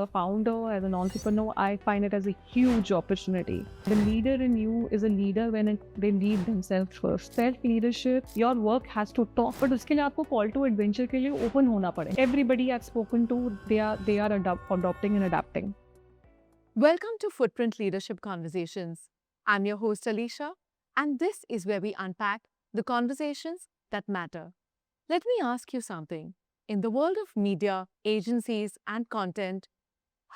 a founder, as an entrepreneur, I find it as a huge opportunity. The leader in you is a leader when they lead themselves first. Self-leadership, your work has to talk, but उसके लिए आपको call to adventure के लिए open होना पड़े. Everybody I've spoken to, they are adopting and adapting. Welcome to Footprint Leadership Conversations. I'm your host Alicia, and this is where we unpack the conversations that matter. Let me ask you something. In the world of media, agencies, and content,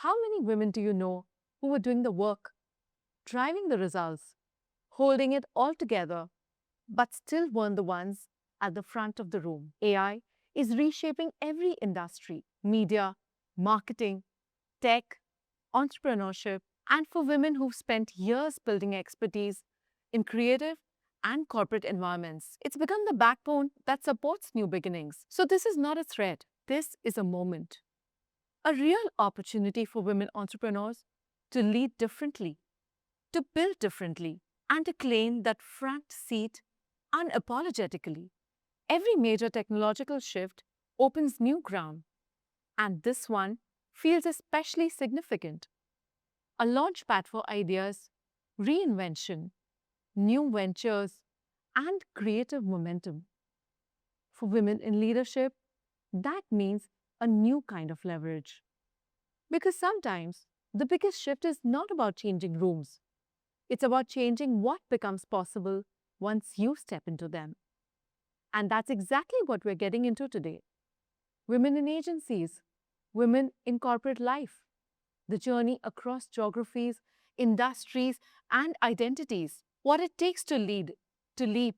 how many women do you know who are doing the work, driving the results, holding it all together, but still weren't the ones at the front of the room? AI is reshaping every industry: media, marketing, tech, entrepreneurship, and for women who've spent years building expertise in creative and corporate environments. It's become the backbone that supports new beginnings. So this is not a threat. This is a moment. A real opportunity for women entrepreneurs to lead differently, to build differently, and to claim that front seat unapologetically. Every major technological shift opens new ground, and this one feels especially significant. A launchpad for ideas, reinvention, new ventures, and creative momentum. For women in leadership, that means a new kind of leverage. Because sometimes the biggest shift is not about changing rooms, it's about changing what becomes possible once you step into them. And that's exactly what we're getting into today. Women in agencies, women in corporate life, the journey across geographies, industries, and identities, what it takes to lead, to leap,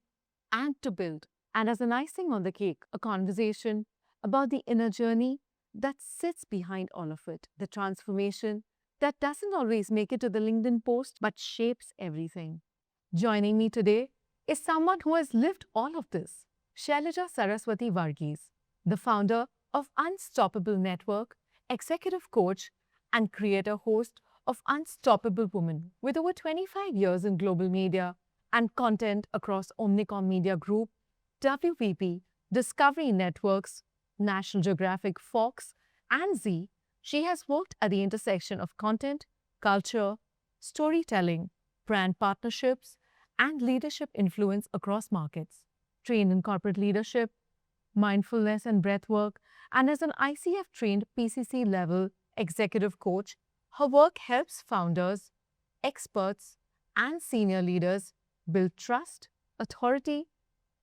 and to build. And as an icing on the cake, a conversation about the inner journey that sits behind all of it, the transformation that doesn't always make it to the LinkedIn post but shapes everything. Joining me today is someone who has lived all of this, Shailaja Saraswati Varghese, the founder of Unstoppable Network, executive coach, and creator host of Unstoppable Woman, with over 25 years in global media and content across Omnicom Media Group, WPP, Discovery Networks, National Geographic, Fox, and Z. She has worked at the intersection of content, culture, storytelling, brand partnerships, and leadership influence across markets. Trained in corporate leadership, mindfulness and breathwork, and as an ICF-trained PCC-level executive coach, her work helps founders, experts, and senior leaders build trust, authority,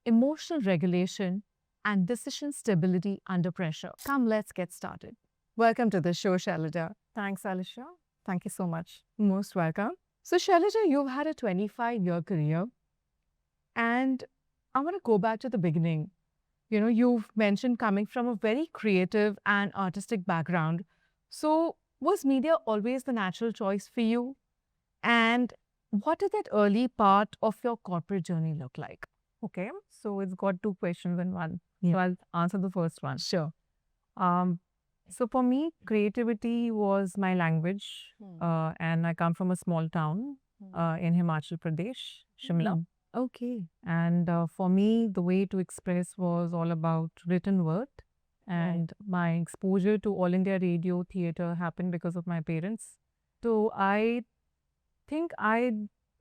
emotional regulation, and decision stability under pressure. Come, let's get started. Welcome to the show, Shailaja. Thanks, Alicia. Thank you so much. Most welcome. So, Shailaja, you've had a 25-year career, and I want to go back to the beginning. You know, you've mentioned coming from a very creative and artistic background. So, was media always the natural choice for you? And what did that early part of your corporate journey look like? Okay, so it's got two questions in one. So Yeah. I'll answer the first one. Sure. So for me, creativity was my language, and I come from a small town in Himachal Pradesh, Shimla. Okay. And for me, the way to express was all about written word. And my exposure to All India Radio Theatre happened because of my parents. So I think I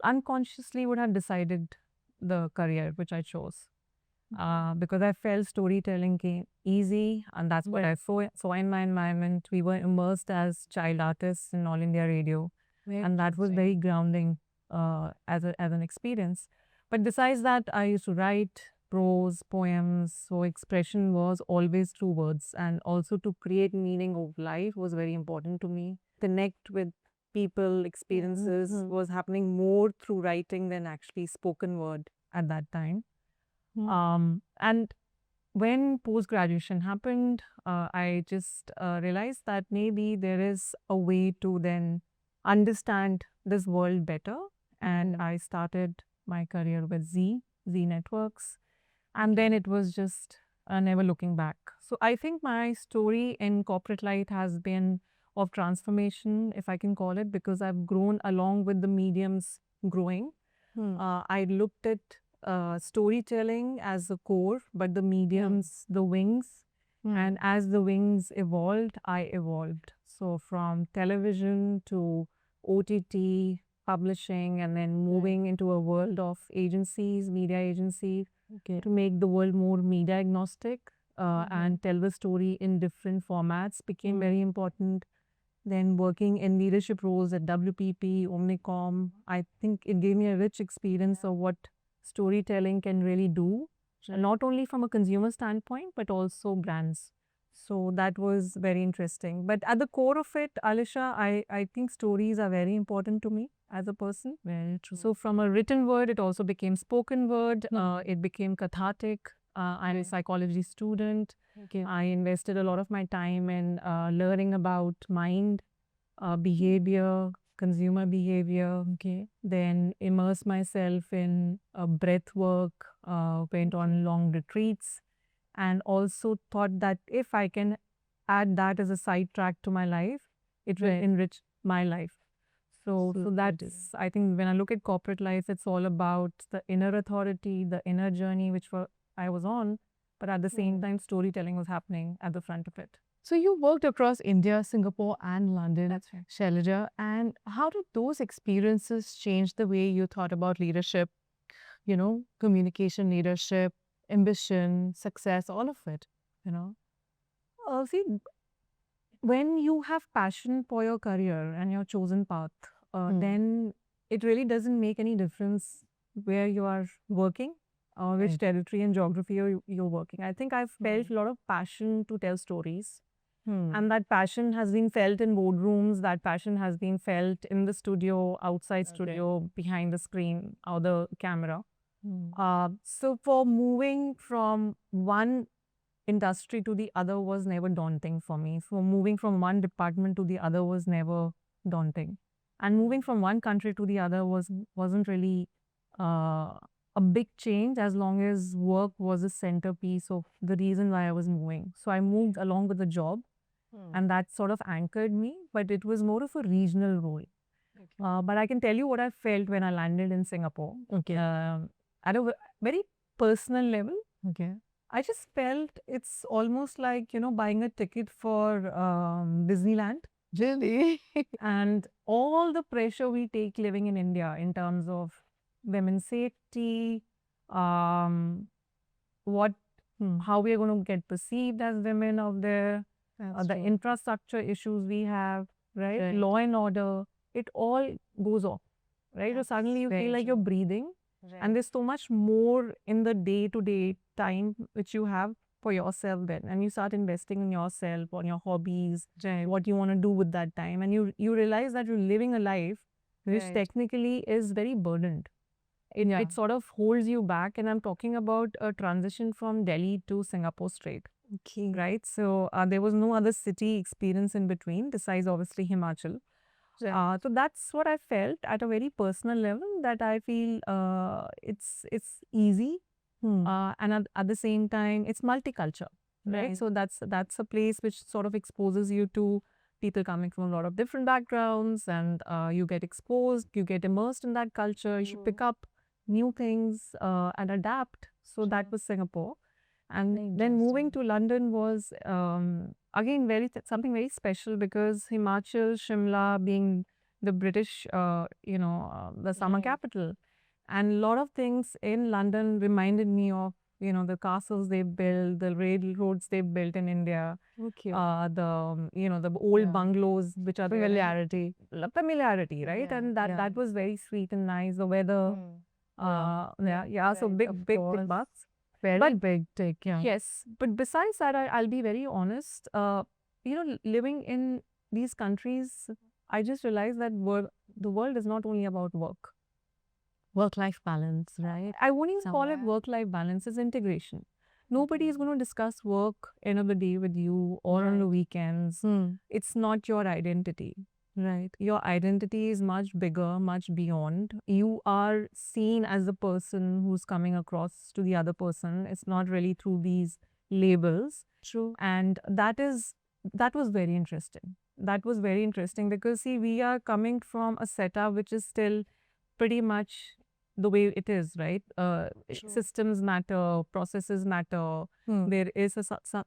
unconsciously would have decided the career which I chose. Because I felt storytelling came easy, and that's what I saw in my environment. We were immersed as child artists in All India Radio, and that was very grounding as an experience. But besides that, I used to write prose, poems, so expression was always through words, and also to create meaning of life was very important to me. Connect with people, experiences was happening more through writing than actually spoken word at that time. And when post-graduation happened, I just realized that maybe there is a way to then understand this world better. And I started my career with Z Networks. And then it was just never looking back. So I think my story in corporate life has been of transformation, if I can call it, because I've grown along with the mediums growing. I looked at storytelling as the core, but the mediums, the wings. And as the wings evolved, I evolved. So from television to OTT, publishing, and then moving into a world of agencies, media agencies, to make the world more media agnostic and tell the story in different formats became very important. Then working in leadership roles at WPP, Omnicom, I think it gave me a rich experience of what storytelling can really do, not only from a consumer standpoint, but also brands. So that was very interesting. But at the core of it, Alisha, I think stories are very important to me as a person. Very true. So from a written word, it also became spoken word. It became cathartic. I'm a psychology student. I invested a lot of my time in learning about mind, behavior, consumer behavior. Then immerse myself in breath work, went on long retreats, and also thought that if I can add that as a side track to my life, it will enrich my life. So that's, I think when I look at corporate life, it's all about the inner authority, the inner journey, which I was on, but at the same time, storytelling was happening at the front of it. So you worked across India, Singapore, and London, That's right. Shailaja. And how did those experiences change the way you thought about leadership, communication leadership, ambition, success, all of it, See, when you have passion for your career and your chosen path, then it really doesn't make any difference where you are working or which territory and geography you're working. I think I've felt a lot of passion to tell stories. And that passion has been felt in boardrooms, that passion has been felt in the studio, outside studio, behind the screen or the camera. So for moving from one industry to the other was never daunting for me. So moving from one department to the other was never daunting. And moving from one country to the other wasn't really a big change as long as work was a centerpiece of the reason why I was moving. So I moved along with the job. And that sort of anchored me, but it was more of a regional role. But I can tell you what I felt when I landed in Singapore. At a very personal level, I just felt it's almost like, buying a ticket for Disneyland. Really? And all the pressure we take living in India in terms of women's safety, how we are going to get perceived as women out there, the infrastructure issues we have, right? Law and order, it all goes off, right? So suddenly you feel like you're breathing, and there's so much more in the day-to-day time which you have for yourself then, and you start investing in yourself, on your hobbies, what you want to do with that time, and you realize that you're living a life which technically is very burdened. It sort of holds you back, and I'm talking about a transition from Delhi to Singapore straight. Right? So there was no other city experience in between besides obviously Himachal. So that's what I felt at a very personal level, that I feel it's easy and at the same time it's multicultural, right? So that's a place which sort of exposes you to people coming from a lot of different backgrounds, and you get exposed, you get immersed in that culture, you pick up new things and adapt. So that was Singapore. And then moving to London was again something very special, because Himachal, Shimla being the British, the summer capital, and a lot of things in London reminded me of the castles they built, the railroads they built in India, the old bungalows, which are Familiarity. familiarity, right? And that was very sweet and nice. The weather, so big bucks. Very big take, Yes, but besides that, I'll be very honest. Living in these countries, I just realized that the world is not only about work. Work-life balance, right? I won't even call it work-life balance. It's integration. Nobody is going to discuss work end of the day with you or on the weekends. It's not your identity. Right. Your identity is much bigger, much beyond. You are seen as the person who's coming across to the other person. It's not really through these labels. True. And that was very interesting. That was very interesting because, see, we are coming from a setup which is still pretty much the way it is, right? Systems matter, processes matter. There is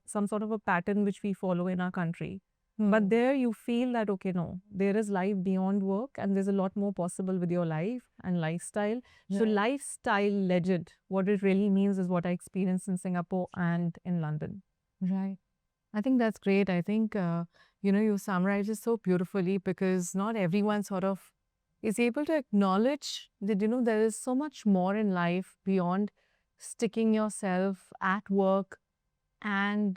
some sort of a pattern which we follow in our country. But there you feel that, okay, no, there is life beyond work and there's a lot more possible with your life and lifestyle. So, Right. lifestyle legend, what it really means is what I experienced in Singapore and in London. Right. I think that's great. I think, you summarize it so beautifully because not everyone sort of is able to acknowledge that, there is so much more in life beyond sticking yourself at work and,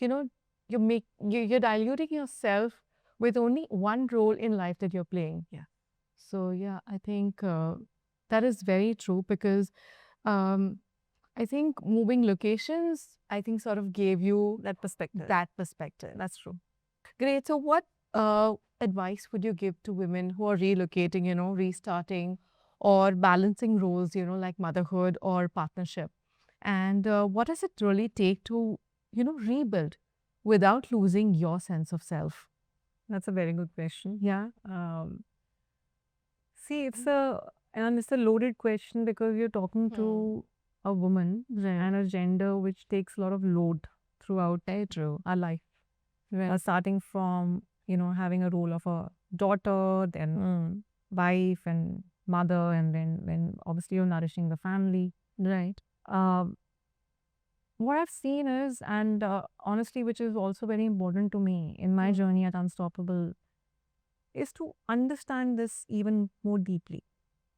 you know, you're diluting yourself with only one role in life that you're playing. Yeah. So, yeah, I think that is very true because um, I think moving locations, I think sort of gave you That perspective. that perspective. That's true. Great. So, what advice would you give to women who are relocating, restarting or balancing roles, like motherhood or partnership? And what does it really take to, rebuild without losing your sense of self? That's a very good question. Yeah. See, it's a loaded question because you're talking Hmm. to a woman Right. and a gender which takes a lot of load throughout Very true. our life. Right. Starting from, having a role of a daughter, then wife and mother, and then when obviously you're nourishing the family. Right. Um, what I've seen is, and honestly, which is also very important to me in my journey at Unstoppable, is to understand this even more deeply.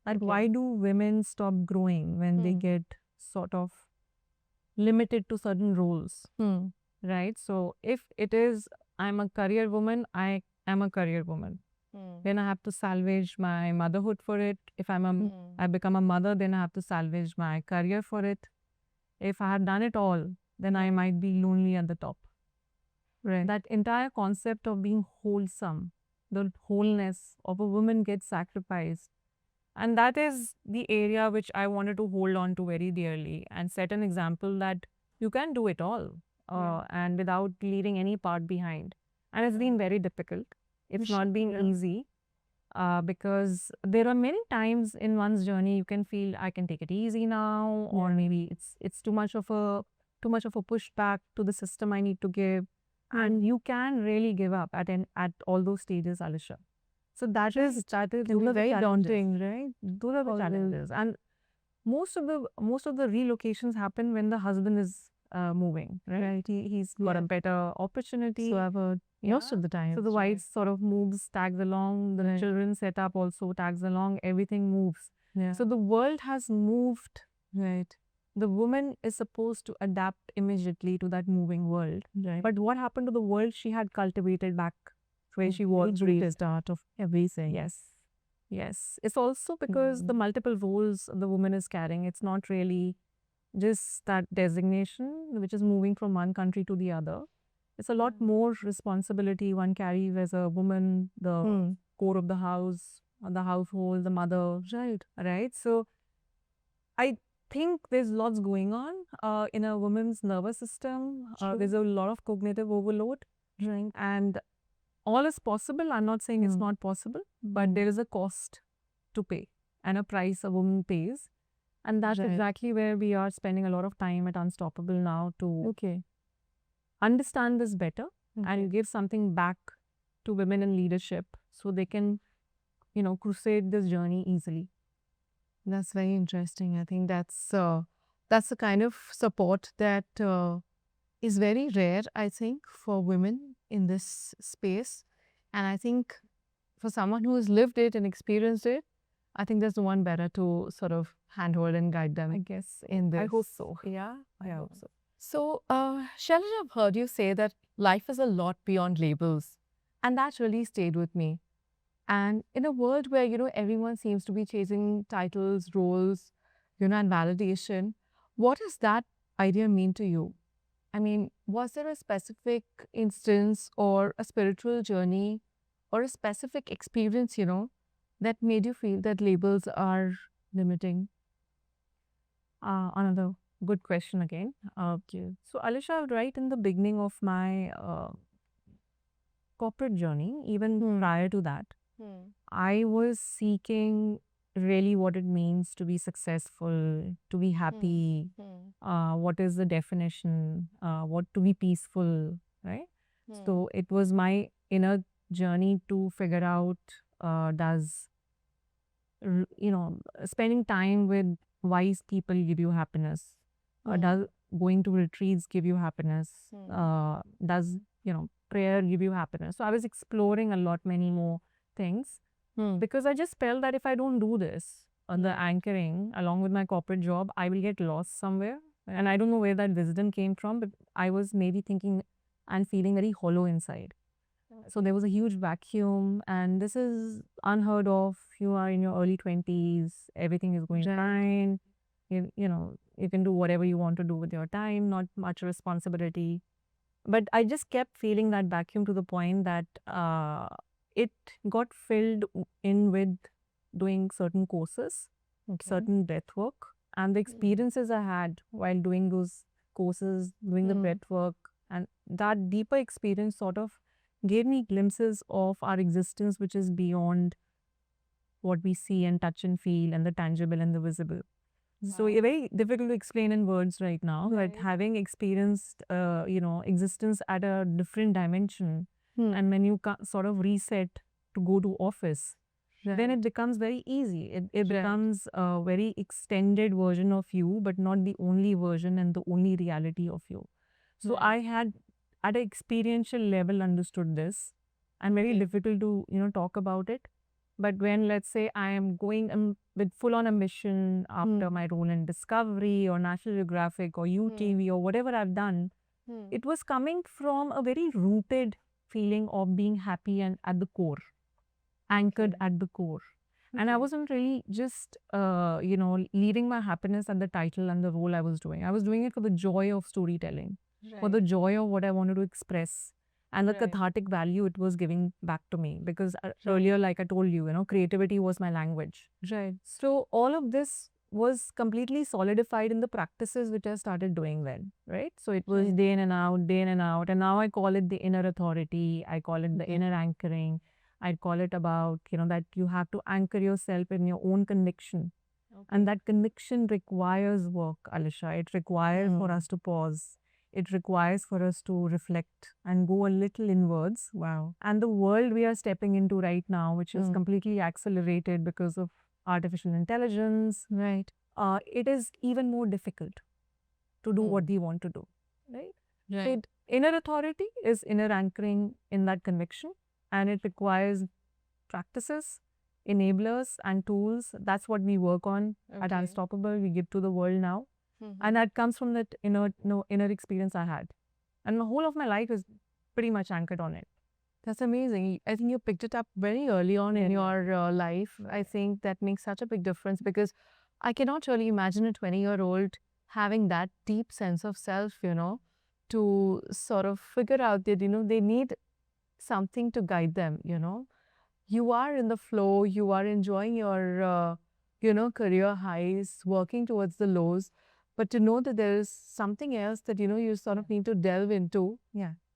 Like, Okay. why do women stop growing when they get sort of limited to certain roles, right? So, if it is, I'm a career woman, I am a career woman. Then I have to salvage my motherhood for it. If I become a mother, then I have to salvage my career for it. If I had done it all, then I might be lonely at the top. Right. That entire concept of being wholesome, the wholeness of a woman gets sacrificed. And that is the area which I wanted to hold on to very dearly and set an example that you can do it all and without leaving any part behind. And it's been very difficult. It's not been easy because there are many times in one's journey you can feel I can take it easy now, or maybe it's too much of a pushback to the system I need to give, and you can really give up at all those stages, Alisha. So that is Can those be are the very challenges. daunting, right? Those are the Always. challenges, and most of the relocations happen when the husband is moving, right? He's got a better opportunity. So I've heard most of the time. So the wife sort of moves, tags along, the children setup also tags along, everything moves. Yeah. So the world has moved. Right. The woman is supposed to adapt immediately to that moving world. Right. But what happened to the world she had cultivated back where she was raised? Start of everything. Yes. Yes. It's also because the multiple roles the woman is carrying. It's not really just that designation, which is moving from one country to the other. It's a lot more responsibility one carries as a woman, the core of the house, the household, the mother. Right. So I think there's lots going on in a woman's nervous system. There's a lot of cognitive overload. Right. And all is possible. I'm not saying it's not possible, but there is a cost to pay and a price a woman pays. And that's exactly where we are spending a lot of time at Unstoppable now to understand this better and give something back to women in leadership so they can, crusade this journey easily. That's very interesting. I think that's the kind of support that is very rare, I think, for women in this space. And I think for someone who has lived it and experienced it, I think there's no one better to sort of handhold and guide them, I guess. in this. I hope so. Yeah. I hope so. So, Shailaja, I've heard you say that life is a lot beyond labels. And that really stayed with me. And in a world where, everyone seems to be chasing titles, roles, and validation, what does that idea mean to you? I mean, was there a specific instance or a spiritual journey or a specific experience, that made you feel that labels are limiting? Another good question again. So, Alisha, right in the beginning of my corporate journey, even prior to that, I was seeking really what it means to be successful, to be happy, what is the definition, what to be peaceful, right? So it was my inner journey to figure out, does spending time with wise people give you happiness? Or does going to retreats give you happiness? Does prayer give you happiness? So I was exploring a lot many more things because I just felt that if I don't do this, the anchoring along with my corporate job, I will get lost somewhere. And I don't know where that wisdom came from, but I was maybe thinking and feeling very hollow inside. So there was a huge vacuum, and this is unheard of. You are in your early 20s, everything is going fine. You can do whatever you want to do with your time, not much responsibility. But I just kept feeling that vacuum to the point that it got filled in with doing certain courses, certain breath work, and the experiences I had while doing those courses, doing the breath work, and that deeper experience sort of gave me glimpses of our existence, which is beyond what we see and touch and feel, and the tangible and the visible. So it's very difficult to explain in words right now, but having experienced, existence at a different dimension, and when you sort of reset to go to office, then it becomes very easy. It becomes a very extended version of you, but not the only version and the only reality of you. So I had, at an experiential level, understood this, and very difficult to talk about it. But when, let's say, I am going with full on a mission after my role in Discovery or National Geographic or UTV or whatever I've done, it was coming from a very rooted feeling of being happy and at the core, anchored at the core. And I wasn't really just, leading my happiness at the title and the role I was doing. I was doing it for the joy of storytelling, for the joy of what I wanted to express, and the cathartic value it was giving back to me. Because earlier, like I told you, creativity was my language. So all of this was completely solidified in the practices which I started doing then, right? So it was day in and out, day in and out. And now I call it the inner authority. I call it the inner anchoring. I call it about, that you have to anchor yourself in your own conviction. And that conviction requires work, Alisha. It requires for us to pause. It requires for us to reflect and go a little inwards. Wow. And the world we are stepping into right now, which is completely accelerated because of artificial intelligence, it is even more difficult to do what we want to do. Right? So inner authority is inner anchoring in that conviction, and it requires practices, enablers, and tools. That's what we work on at Unstoppable. We give to the world now. And that comes from that inner experience I had. And the whole of my life is pretty much anchored on it. That's amazing. I think you picked it up very early on in your life. I think that makes such a big difference, because I cannot really imagine a 20-year-old having that deep sense of self, to sort of figure out that, they need something to guide them, You are in the flow, you are enjoying your, career highs, working towards the lows. But to know that there is something else that, you sort of need to delve into,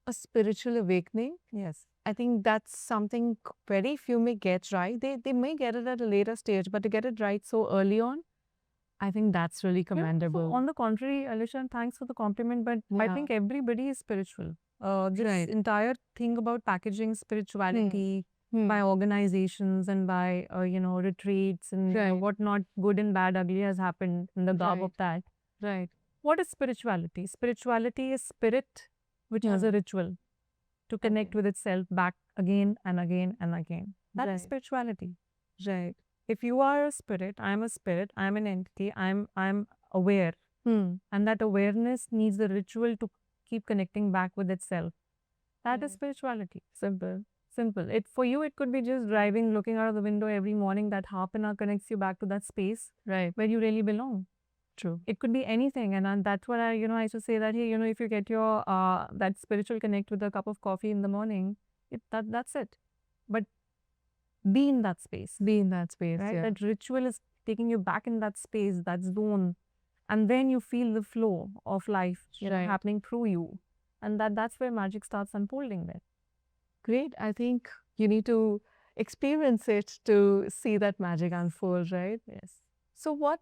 a spiritual awakening. Yes. I think that's something very few may get right. They may get it at a later stage, but to get it right so early on, I think that's really commendable. On the contrary, Alisha, thanks for the compliment, but I think everybody is spiritual. This entire thing about packaging spirituality by organizations and by, retreats and whatnot, good and bad, ugly has happened in the garb of that. What is spirituality? Spirituality is spirit which has a ritual to connect with itself back again and again and again. That is spirituality. If you are a spirit, I am a spirit, I am an entity, I'm aware. And that awareness needs the ritual to keep connecting back with itself. That is spirituality. Simple. For you, it could be just driving, looking out of the window every morning. That half an hour connects you back to that space where you really belong. True. It could be anything, and that's what I used to say that, hey, if you get your that spiritual connect with a cup of coffee in the morning, that's it. But be in that space. Right? That ritual is taking you back in that space, that zone, and then you feel the flow of life happening through you, and that's where magic starts unfolding there. Great. I think you need to experience it to see that magic unfold, right? Yes. So what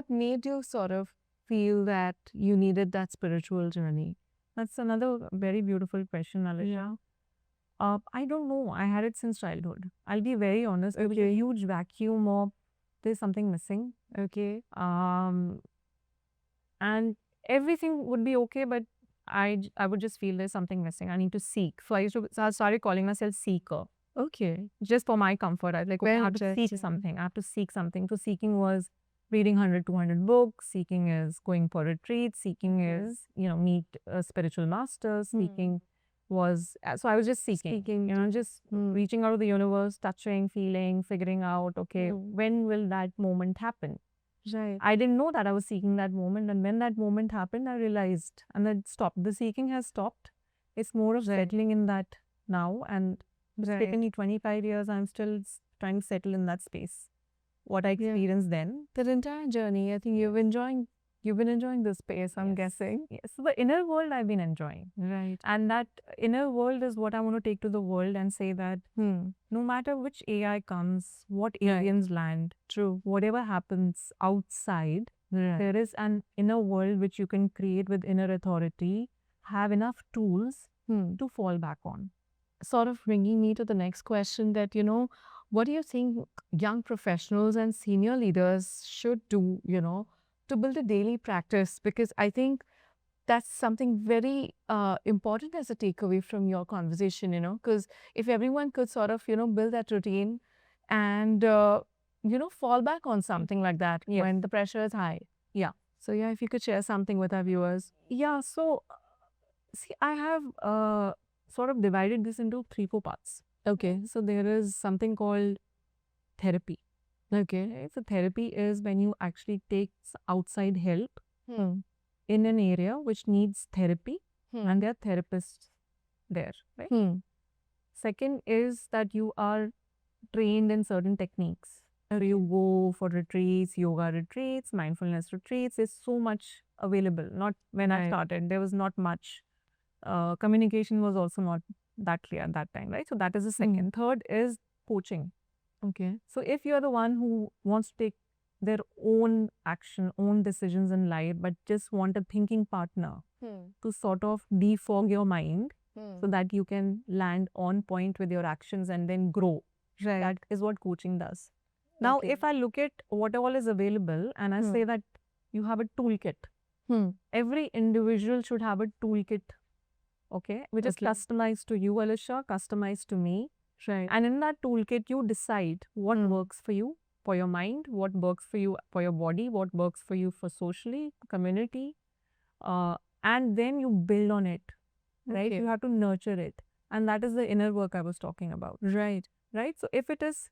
made you sort of feel that you needed that spiritual journey? That's another very beautiful question, Alisha. Yeah. I don't know. I had it since childhood. I'll be very honest. There was a Okay. huge vacuum of there's something missing. Okay. And everything would be okay, but I would just feel there's something missing. I need to seek. So I started calling myself seeker. Okay. Just for my comfort. I was like, okay, Very I have to seek interesting. something. I have to seek something. So seeking was reading 100, 200 books. Seeking is going for retreats. Seeking is, meet a spiritual master. Seeking was, so I was just seeking, just reaching out of the universe, touching, feeling, figuring out, okay, when will that moment happen? Right. I didn't know that I was seeking that moment. And when that moment happened, I realized, and then stopped. The seeking has stopped. It's more of Right. settling in that now. And it's Right. taken me 25 years. I'm still trying to settle in that space. What I experienced then. That entire journey, I think you've been enjoying this space, I'm Yes. guessing. Yes. So the inner world I've been enjoying. Right. And that inner world is what I want to take to the world and say that no matter which AI comes, what aliens land, True. whatever happens outside, Right. there is an inner world which you can create with inner authority, have enough tools to fall back on. Sort of bringing me to the next question that, what do you think young professionals and senior leaders should do, to build a daily practice? Because I think that's something very important as a takeaway from your conversation, because if everyone could sort of, build that routine and, fall back on something like that Yes. when the pressure is high. Yeah. So, yeah, if you could share something with our viewers. Yeah. So, see, I have sort of divided this into 3-4 parts. Okay. So, there is something called therapy. Okay. Okay. So, therapy is when you actually take outside help Hmm. in an area which needs therapy, Hmm. and there are therapists there, right? Hmm. Second is that you are trained in certain techniques. So you go for retreats, yoga retreats, mindfulness retreats. There's so much available. Not when I Right. started, there was not much. Communication was also not that clear at that time, right? So that is the second. Third is coaching. Okay. So if you're the one who wants to take their own action, own decisions in life, but just want a thinking partner to sort of defog your mind so that you can land on point with your actions and then grow. Right. That is what coaching does. Now, Okay. if I look at what all is available and I say that you have a toolkit, every individual should have a toolkit, okay, which is Okay. customized to you, Alisha, customized to me. Right. And in that toolkit, you decide what works for you, for your mind, what works for you, for your body, what works for you for socially, community, and then you build on it, right? Okay. You have to nurture it. And that is the inner work I was talking about. Right. Right? So if it is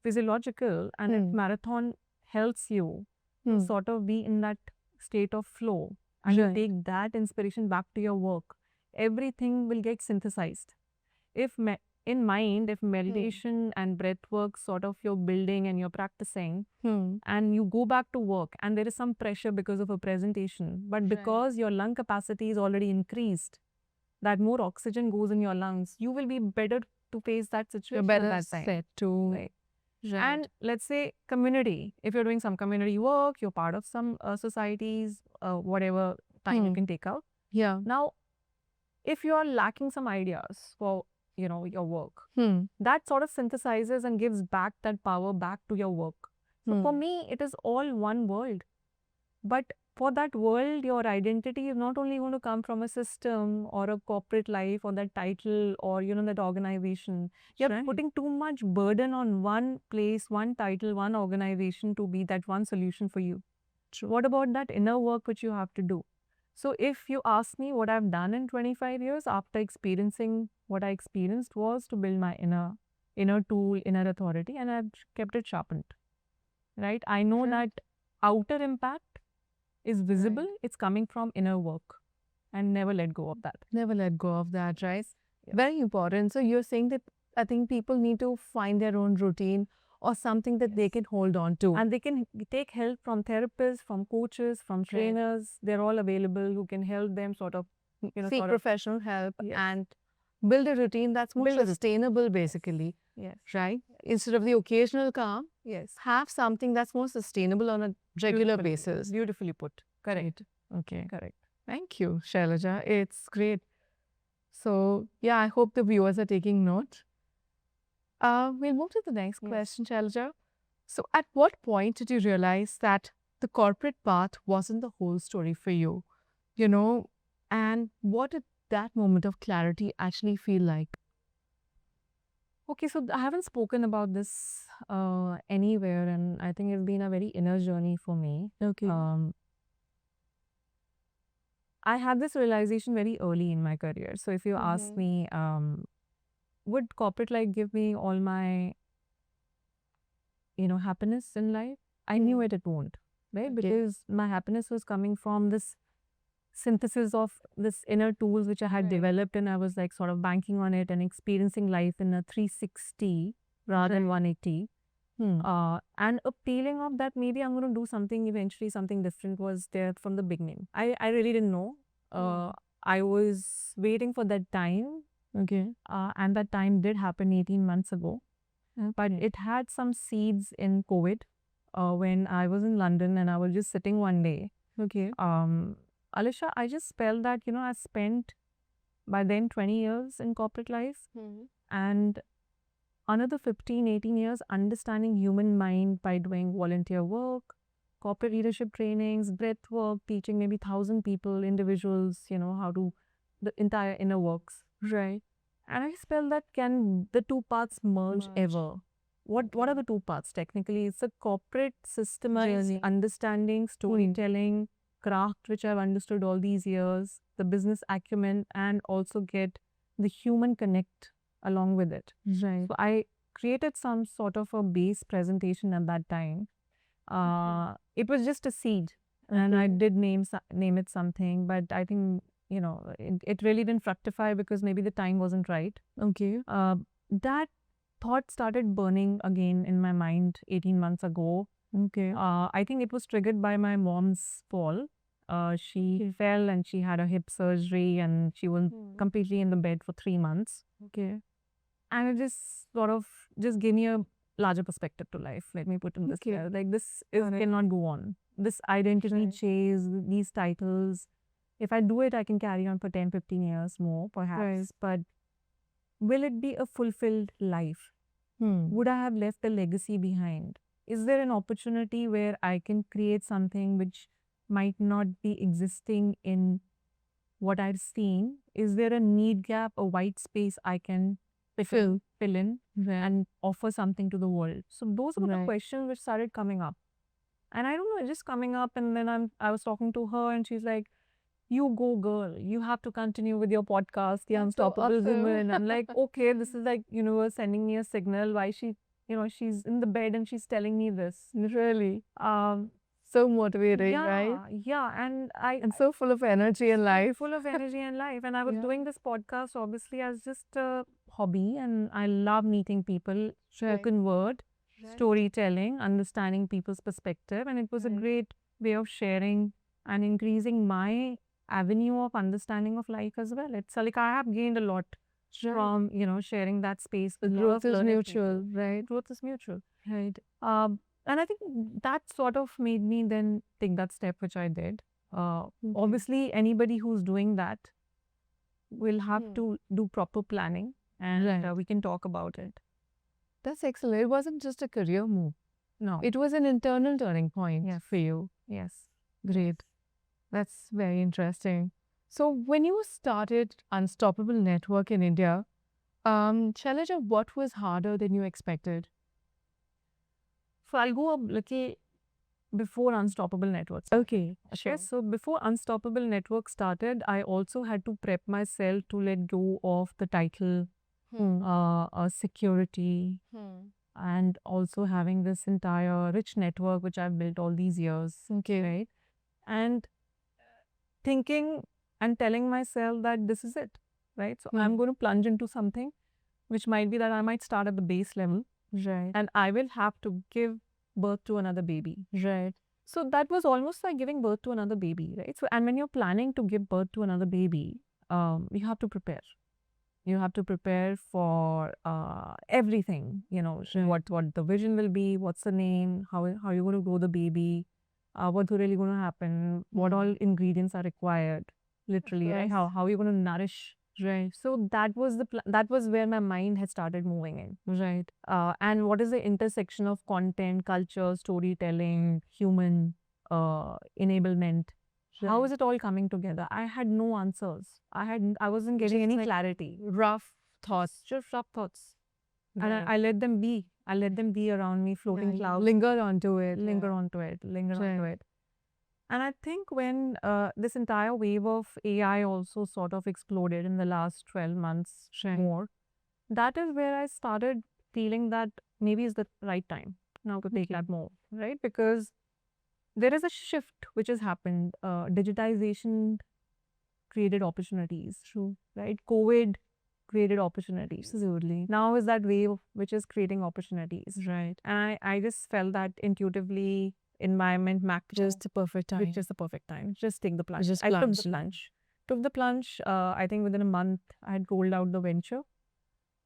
physiological and if marathon helps you to sort of be in that state of flow and you Right. take that inspiration back to your work, everything will get synthesized. If in mind, if meditation and breath work sort of you're building and you're practicing and you go back to work and there is some pressure because of a presentation, but because your lung capacity is already increased, that more oxygen goes in your lungs, you will be better to face that situation You're better at that time. set to. Right. And let's say community. If you're doing some community work, you're part of some societies, whatever time you can take out. Yeah. Now, if you're lacking some ideas for your work, that sort of synthesizes and gives back that power back to your work. So for me, it is all one world. But for that world, your identity is not only going to come from a system or a corporate life or that title or, that organization. You're putting too much burden on one place, one title, one organization to be that one solution for you. True. What about that inner work which you have to do? So if you ask me what I've done in 25 years after experiencing what I experienced was to build my inner tool, inner authority, and I've kept it sharpened. Right? I know that outer impact is visible, it's coming from inner work, and never let go of that. Never let go of that, right? Very important. So you're saying that I think people need to find their own routine or something that they can hold on to. And they can take help from therapists, from coaches, from trainers. They're all available who can help them sort of, seek professional help Yes. and build a routine that's more sustainable, basically. Yes. Right? Instead of the occasional calm, Yes. have something that's more sustainable on a regular basis. Beautifully put. Correct. Okay. Correct. Thank you, Shailaja. It's great. So, yeah, I hope the viewers are taking note. We'll move to the next Yes. question, Shailaja. So, at what point did you realize that the corporate path wasn't the whole story for you? You know, and what did that moment of clarity actually feel like? Okay, so I haven't spoken about this anywhere, and I think it's been a very inner journey for me. Okay. I had this realization very early in my career. So if you ask me, would corporate life give me all my, happiness in life? I knew it won't, right? Okay. Because my happiness was coming from this synthesis of this inner tools which I had Right. developed, and I was like sort of banking on it and experiencing life in a 360 rather than Right. 180. And a feeling of that maybe I'm going to do something eventually, something different was there from the beginning. I really didn't know. I was waiting for that time, Okay. and that time did happen 18 months ago. But Okay. it had some seeds in COVID when I was in London and I was just sitting one day. Okay. Alisha, I just felt that, I spent by then 20 years in corporate life and another 15, 18 years understanding human mind by doing volunteer work, corporate leadership trainings, breath work, teaching maybe 1,000 people, individuals, how to the entire inner works. Right. And I just felt that can the two paths merge Merge. ever? What are the two paths? Technically, it's a corporate systemized Journey. understanding, storytelling, craft, which I've understood all these years, the business acumen, and also get the human connect along with it. Right. So I created some sort of a base presentation at that time. It was just a seed, and I did name it something, but I think it really didn't fructify because maybe the time wasn't right. Okay. That thought started burning again in my mind 18 months ago. Okay. I think it was triggered by my mom's fall. She fell and she had a hip surgery and she was completely in the bed for 3 months. Okay. And it just sort of just gave me a larger perspective to life. Let me put in this Okay. way. Like this cannot go on. This identity Right. chase, these titles. If I do it, I can carry on for 10, 15 years more, perhaps. Right. But will it be a fulfilled life? Would I have left a legacy behind? Is there an opportunity where I can create something which might not be existing in what I've seen? Is there a need gap, a white space I can fill in and offer something to the world? So those were the Right. questions which started coming up. And I don't know, just coming up, and then I was talking to her and she's like, you go girl, you have to continue with your podcast, The That's so Unstoppable awesome. Women. I'm like, okay, this is like universe sending me a signal. Why she's in the bed and she's telling me this. Really. Um, So motivating, right? yeah, and And so full of energy in life. full of energy and life. And I was Yeah. doing this podcast obviously as just a hobby, and I love meeting people, spoken word, storytelling, understanding people's perspective, and it was a Right. great way of sharing and increasing my avenue of understanding of life as well. It's like I have gained a lot from sharing that space. The with lot growth of is learned mutual, people. right? Growth is mutual. Right. And I think that sort of made me then take that step, which I did. Obviously, anybody who's doing that will have to do proper planning, and Right. we can talk about it. That's excellent. It wasn't just a career move. No. It was an internal turning point Yes. for you. Yes. Great. That's very interesting. So when you started Unstoppable Network in India, Shailaja, what was harder than you expected? So I'll go a little before Unstoppable Network. Okay, Okay, so before Unstoppable Network started, I also had to prep myself to let go of the title, security, and also having this entire rich network which I've built all these years. Okay. Right. And thinking and telling myself that this is it. Right. So I'm going to plunge into something which might be that I might start at the base level. Right. And I will have to give birth to another baby. Right. So that was almost like giving birth to another baby, right? So, and when you're planning to give birth to another baby, you have to prepare. You have to prepare for everything. What the vision will be, what's the name, how you're going to grow the baby, what's really going to happen, what all ingredients are required, literally, right? course. How are you going to nourish? Right. So that was that was where my mind had started moving in. Right. And what is the intersection of content, culture, storytelling, human enablement? How Right. is it all coming together? I had no answers. I wasn't getting Just any like clarity. rough thoughts. Just rough thoughts. And Right. I let them be. I let them be around me, floating You clouds. linger onto it. Linger onto it, linger onto Right. it. And I think when this entire wave of AI also sort of exploded in the last 12 months Right. more, that is where I started feeling that maybe it's the right time now to take Okay. that move, right? Because there is a shift which has happened. Digitization created opportunities, True. right? COVID created opportunities. Absolutely. Now is that wave which is creating opportunities. Right. And I just felt that intuitively, environment, macro, Just the perfect time. which is the perfect time. Just take the plunge. Just I took plunge. the plunge. Took the plunge. I think within a month, I had rolled out the venture.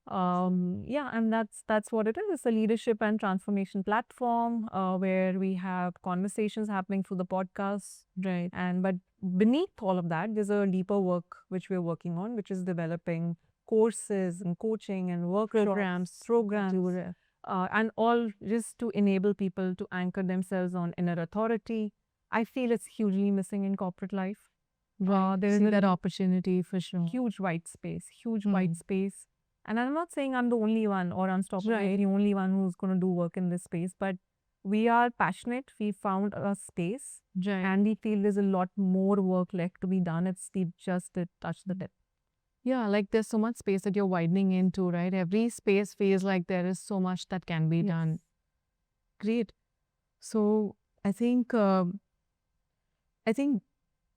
Yeah, and that's what it is. It's a leadership and transformation platform where we have conversations happening through the podcasts. Right. And but beneath all of that, there's a deeper work which we're working on, which is developing courses and coaching and workshops, programs, and all just to enable people to anchor themselves on inner authority. I feel it's hugely missing in corporate life. Right. There is See a that opportunity for sure. huge white space, huge Hmm. white space. And I'm not saying I'm the only one or Unstoppable is Right. the only one who's going to do work in this space, but we are passionate. We found a space Right. and we feel there's a lot more work left to be done. It's just to touch the tip. Yeah, like there's so much space that you're widening into, right? Every space feels like there is so much that can be done. Great. So I think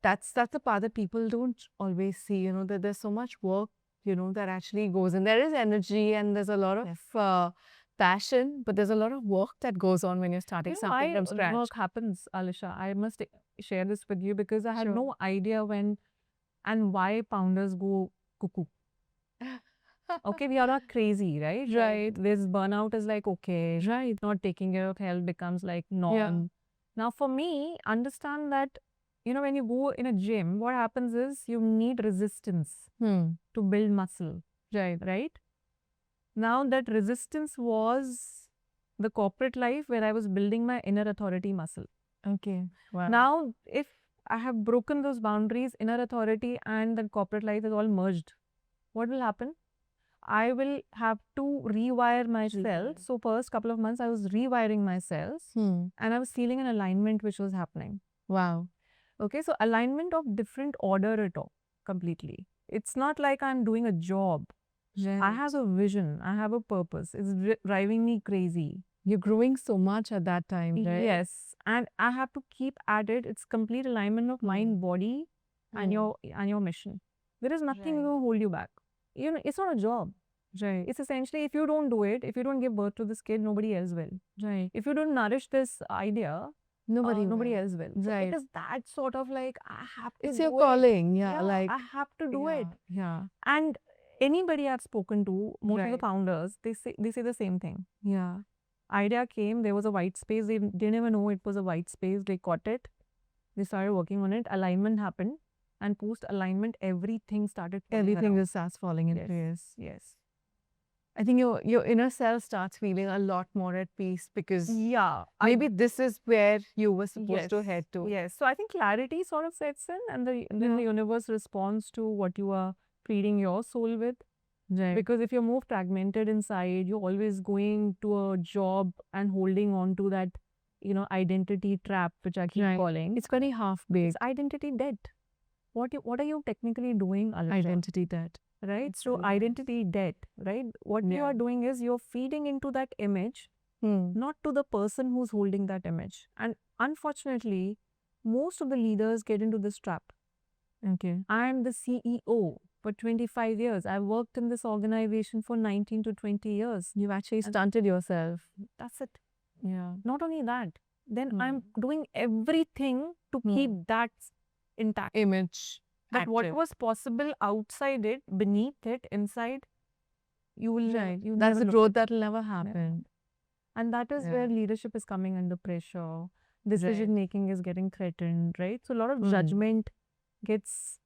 that's the part that people don't always see, you know, that there's so much work, you know, that actually goes in. There is energy and there's a lot of passion, but there's a lot of work that goes on when you're starting something from scratch. Work happens, Alisha. I must share this with you because I had Sure. no idea when and why founders go cuckoo. Okay, we are not crazy, right? Right. This burnout is like, okay, Right. not taking care of health becomes like norm. Yeah. Now, for me, understand that, you know, when you go in a gym, what happens is you need resistance Hmm. to build muscle, Right. right? Now, that resistance was the corporate life where I was building my inner authority muscle. Okay. Wow. Now, if I have broken those boundaries, inner authority and the corporate life is all merged, what will happen? I will have to rewire myself. So first couple of months I was rewiring myself and I was feeling an alignment which was happening. Wow. Okay, so alignment of different order at all completely. It's not like I'm doing a job. I have a vision. I have a purpose. It's driving me crazy. You're growing so much at that time, right? Yes, and I have to keep at it. It's complete alignment of mind, body, and your mission. There is nothing Right. going to hold you back. You know, it's not a job. Right. It's essentially if you don't do it, if you don't give birth to this kid, nobody else will. Right. If you don't nourish this idea, Nobody nobody will. else will. So Right. it is that sort of like I have to It's do your it. calling. Yeah. Yeah, Like I have to do it. Yeah. And anybody I've spoken to, most of the Right. founders, they say the same thing. Yeah. Idea came, there was a white space. They didn't even know it was a white space. They caught it. They started working on it. Alignment happened. And post alignment, everything started falling Everything around. just starts falling into Yes. place. Yes. I think your inner self starts feeling a lot more at peace because Yeah. maybe this is where you were supposed to Yes, head to. Yes. So I think clarity sort of sets in and then the Yeah. universe responds to what you are feeding your soul with. Right. Because if you're more fragmented inside, you're always going to a job and holding on to that, you know, identity trap, which I keep Right. calling. It's very half baked. It's identity debt. What are you technically doing, Alisha? Identity debt. Right? It's So very nice. identity debt, right? What you Yeah. are doing is you're feeding into that image, not to the person who's holding that image. And unfortunately, most of the leaders get into this trap. Okay. I'm the CEO for 25 years. I've worked in this organization for 19 to 20 years. You've actually stunted yourself. That's it. Yeah. Not only that, then I'm doing everything to keep that intact. Image. That what active. was possible outside it, beneath it, inside, you will Right. you That's never the look growth at. that'll never happen. And that is Yeah. where leadership is coming under pressure. decision making is getting threatened, right? So a lot of Hmm. judgment gets,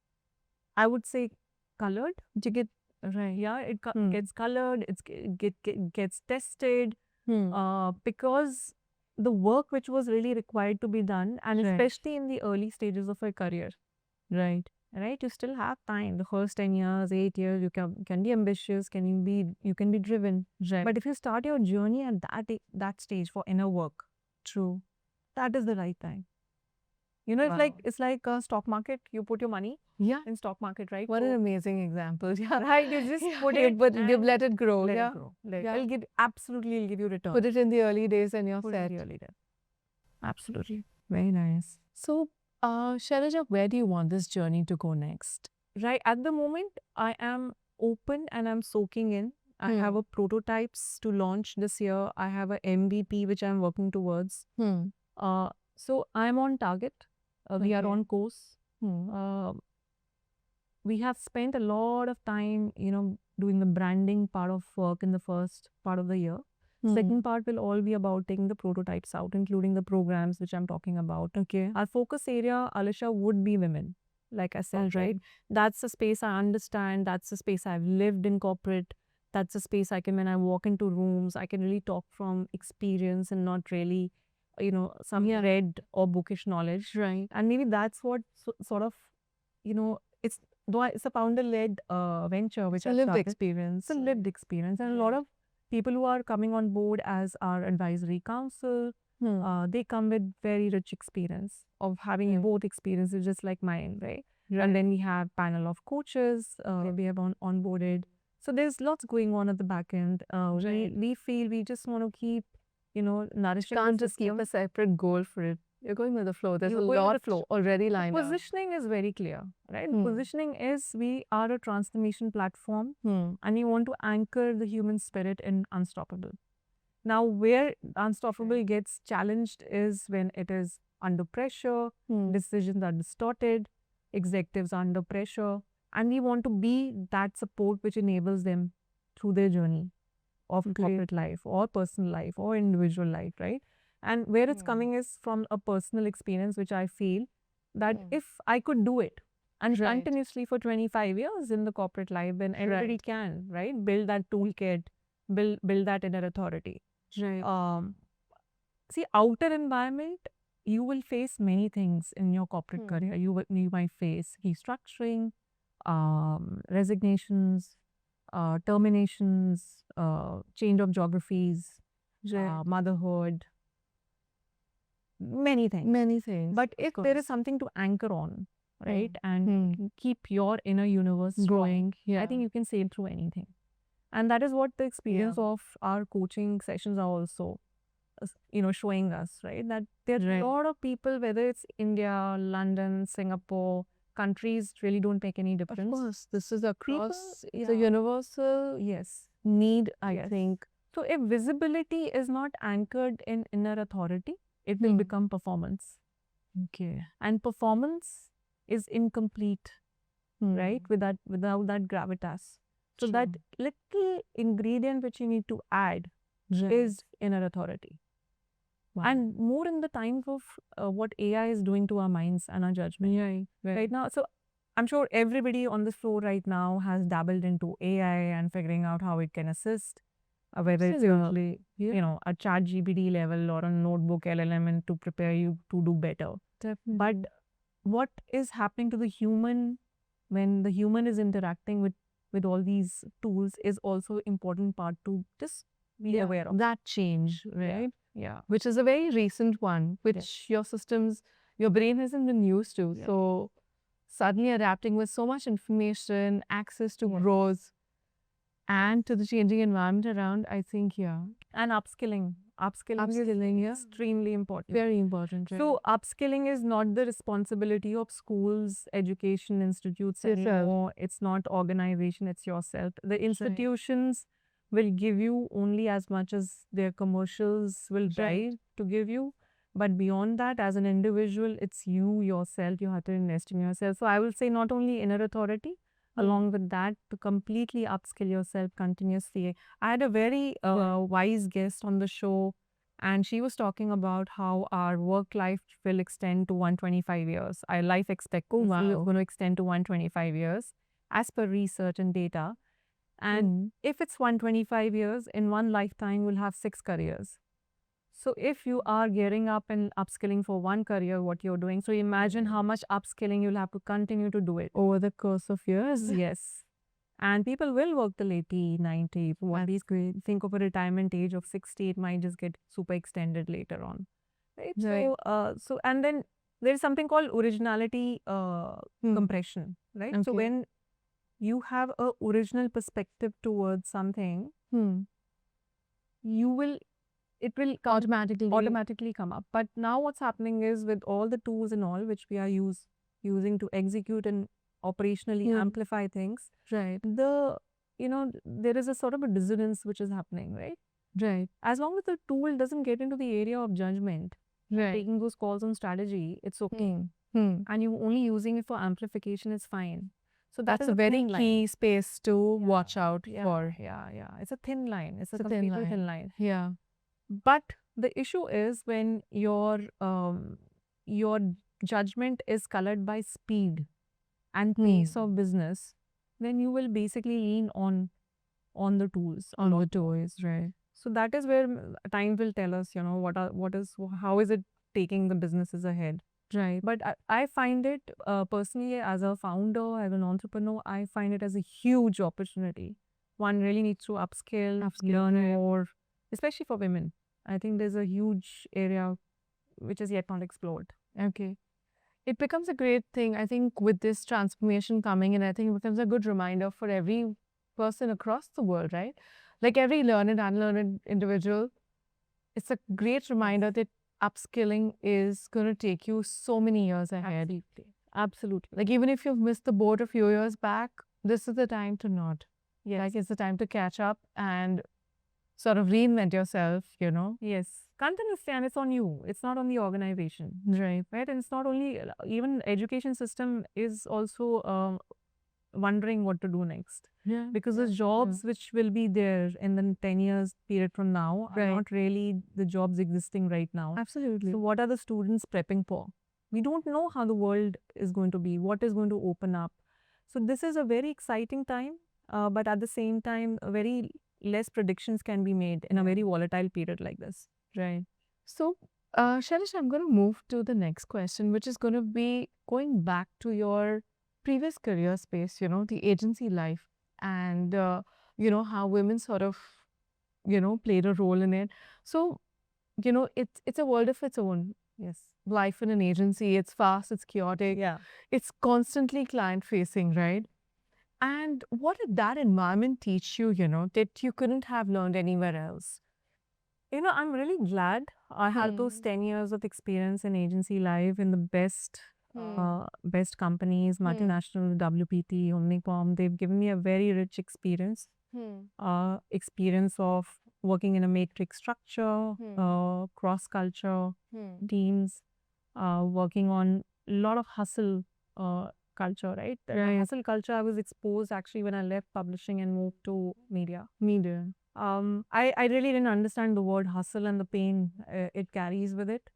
I would say, colored. To get right. Yeah, it Hmm. gets colored, gets tested, because the work which was really required to be done, and Right. especially in the early stages of a career, Right. right? You still have time. The first 10 years, 8 years, you can be ambitious, you can be driven. Right. But if you start your journey at that stage for inner work, True. that is the right time. You know, it's like a stock market. You put your money Yeah. in stock market, right? What an amazing example. Yeah. Right, you just put you it you and let it grow. let Yeah. it grow. Yeah. It'll give absolutely give you return. Put it in the early days and you're Put it set. really there. Absolutely. Very nice. So, Shailaja, where do you want this journey to go next? Right. At the moment, I am open and I'm soaking in. I have a prototypes to launch this year. I have a MVP which I'm working towards. So I'm on target. We are Okay. on course. We have spent a lot of time, doing the branding part of work in the first part of the year. Second part will all be about taking the prototypes out, including the programs which I'm talking about. Okay. Our focus area, Alisha, would be women. Like I said, right? That's a space I understand. That's a space I've lived in corporate. That's a space when I walk into rooms, I can really talk from experience and not really, some read or bookish knowledge. Right. And maybe that's what sort of, it's a founder-led venture which It's a I've lived started. experience. It's a lived experience. And a lot of people who are coming on board as our advisory council, they come with very rich experience of having both experiences just like mine, right? And then we have panel of coaches we have onboarded. So there's lots going on at the back end. We feel we just want to keep, nourishing Can't the just keep system. a separate goal for it. You're going with the flow. There's You're a going with lot the flow. already lined up. Positioning is very clear, right? Positioning is we are a transformation platform and we want to anchor the human spirit in Unstoppable. Now, where Unstoppable gets challenged is when it is under pressure, decisions are distorted, executives are under pressure, and we want to be that support which enables them through their journey of corporate life or personal life or individual life, right? And where it's coming is from a personal experience, which I feel that if I could do it and continuously for 25 years in the corporate life, then everybody can, right? Build that toolkit, build that inner authority. See, outer environment, you will face many things in your corporate career. You might face restructuring, resignations, terminations, change of geographies, motherhood, many things. Many things. But if there is something to anchor on, right, and keep your inner universe growing, I think you can sail through anything. And that is what the experience of our coaching sessions are also, showing us, right? That there are a lot of people, whether it's India, London, Singapore, countries really don't make any difference. Of course, this is across. It's a yeah. universal need, I think. So if visibility is not anchored in inner authority, it will become performance. Okay. And performance is incomplete, right? Without that gravitas. So that little ingredient which you need to add is inner authority. Wow. And more in the times of what AI is doing to our minds and our judgment. Right now. So I'm sure everybody on this floor right now has dabbled into AI and figuring out how it can assist, whether it's a ChatGPT level or a notebook LLM and to prepare you to do better. Definitely. But what is happening to the human when the human is interacting with all these tools is also important part to just be aware of. That change, right? Yeah. Which is a very recent one, which your brain hasn't been used to. So suddenly adapting with so much information, access to growth, and to the changing environment around, I think, And upskilling. Upskilling is extremely important. Very important. Right? So upskilling is not the responsibility of schools, education institutes anymore. It's not organization, it's yourself. The institutions will give you only as much as their commercials will drive to give you. But beyond that, as an individual, it's you, yourself. You have to invest in yourself. So I will say not only inner authority, along with that, to completely upskill yourself continuously. I had a very wise guest on the show, and she was talking about how our work life will extend to 125 years. Our life expectancy is wow. going to extend to 125 years as per research and data. And if it's 125 years, in one lifetime, we'll have 6 careers. So if you are gearing up and upskilling for one career, what you're doing, so imagine how much upskilling you'll have to continue to do it. Over the course of years. Yes. And people will work till 80, 90. At That's least great. think of a retirement age of 60, it might just get super extended later on. Right? Right. So and then there's something called originality compression, right? So Okay. when you have a original perspective towards something, it will automatically come up. But now what's happening is with all the tools and all which we are using to execute and operationally amplify things, Right. there is a sort of a dissonance which is happening, right? Right. As long as the tool doesn't get into the area of judgment, Right. taking those calls on strategy, it's okay. Hmm. And you only using it for amplification is fine. So that That's is a very thin line. key space to watch out Yeah, for. yeah. It's a thin line. It's a It's a thin completely thin line. line. Yeah. But the issue is when your judgment is colored by speed and pace of business, then you will basically lean on the tools. On the toys, right? So that is where time will tell us, how is it taking the businesses ahead. Right. But I find it personally as a founder, as an entrepreneur, I find it as a huge opportunity. One really needs to upskill, learn more, especially for women. I think there's a huge area which is yet not explored. Okay. It becomes a great thing, I think, with this transformation coming, and I think it becomes a good reminder for every person across the world, right? Like every learned and unlearned individual, it's a great reminder that upskilling is going to take you so many years ahead. Absolutely. Like even if you've missed the boat a few years back, this is the time to not. Yes. Like it's the time to catch up and sort of reinvent yourself, Yes. Continuously, and it's on you. It's not on the organization. Right. Right. And it's not only, even education system is also wondering what to do next. Yeah. Because the jobs which will be there in the 10 years period from now are not really the jobs existing right now. Absolutely. So what are the students prepping for? We don't know how the world is going to be, what is going to open up. So this is a very exciting time, but at the same time, very less predictions can be made in a very volatile period like this. Right. So, Shailesh, I'm going to move to the next question, which is going to be going back to your previous career space, the agency life, and, how women sort of, played a role in it. So, it's a world of its own. Yes. Life in an agency, it's fast, it's chaotic. Yeah. It's constantly client facing, right? And what did that environment teach you, that you couldn't have learned anywhere else? I'm really glad I had those 10 years of experience in agency life in the best companies, multinational, WPT, Omnicom. They've given me a very rich experience. Experience of working in a matrix structure, cross culture teams, working on a lot of hustle culture, right? The hustle culture I was exposed actually when I left publishing and moved to media. I really didn't understand the word hustle and the pain it carries with it.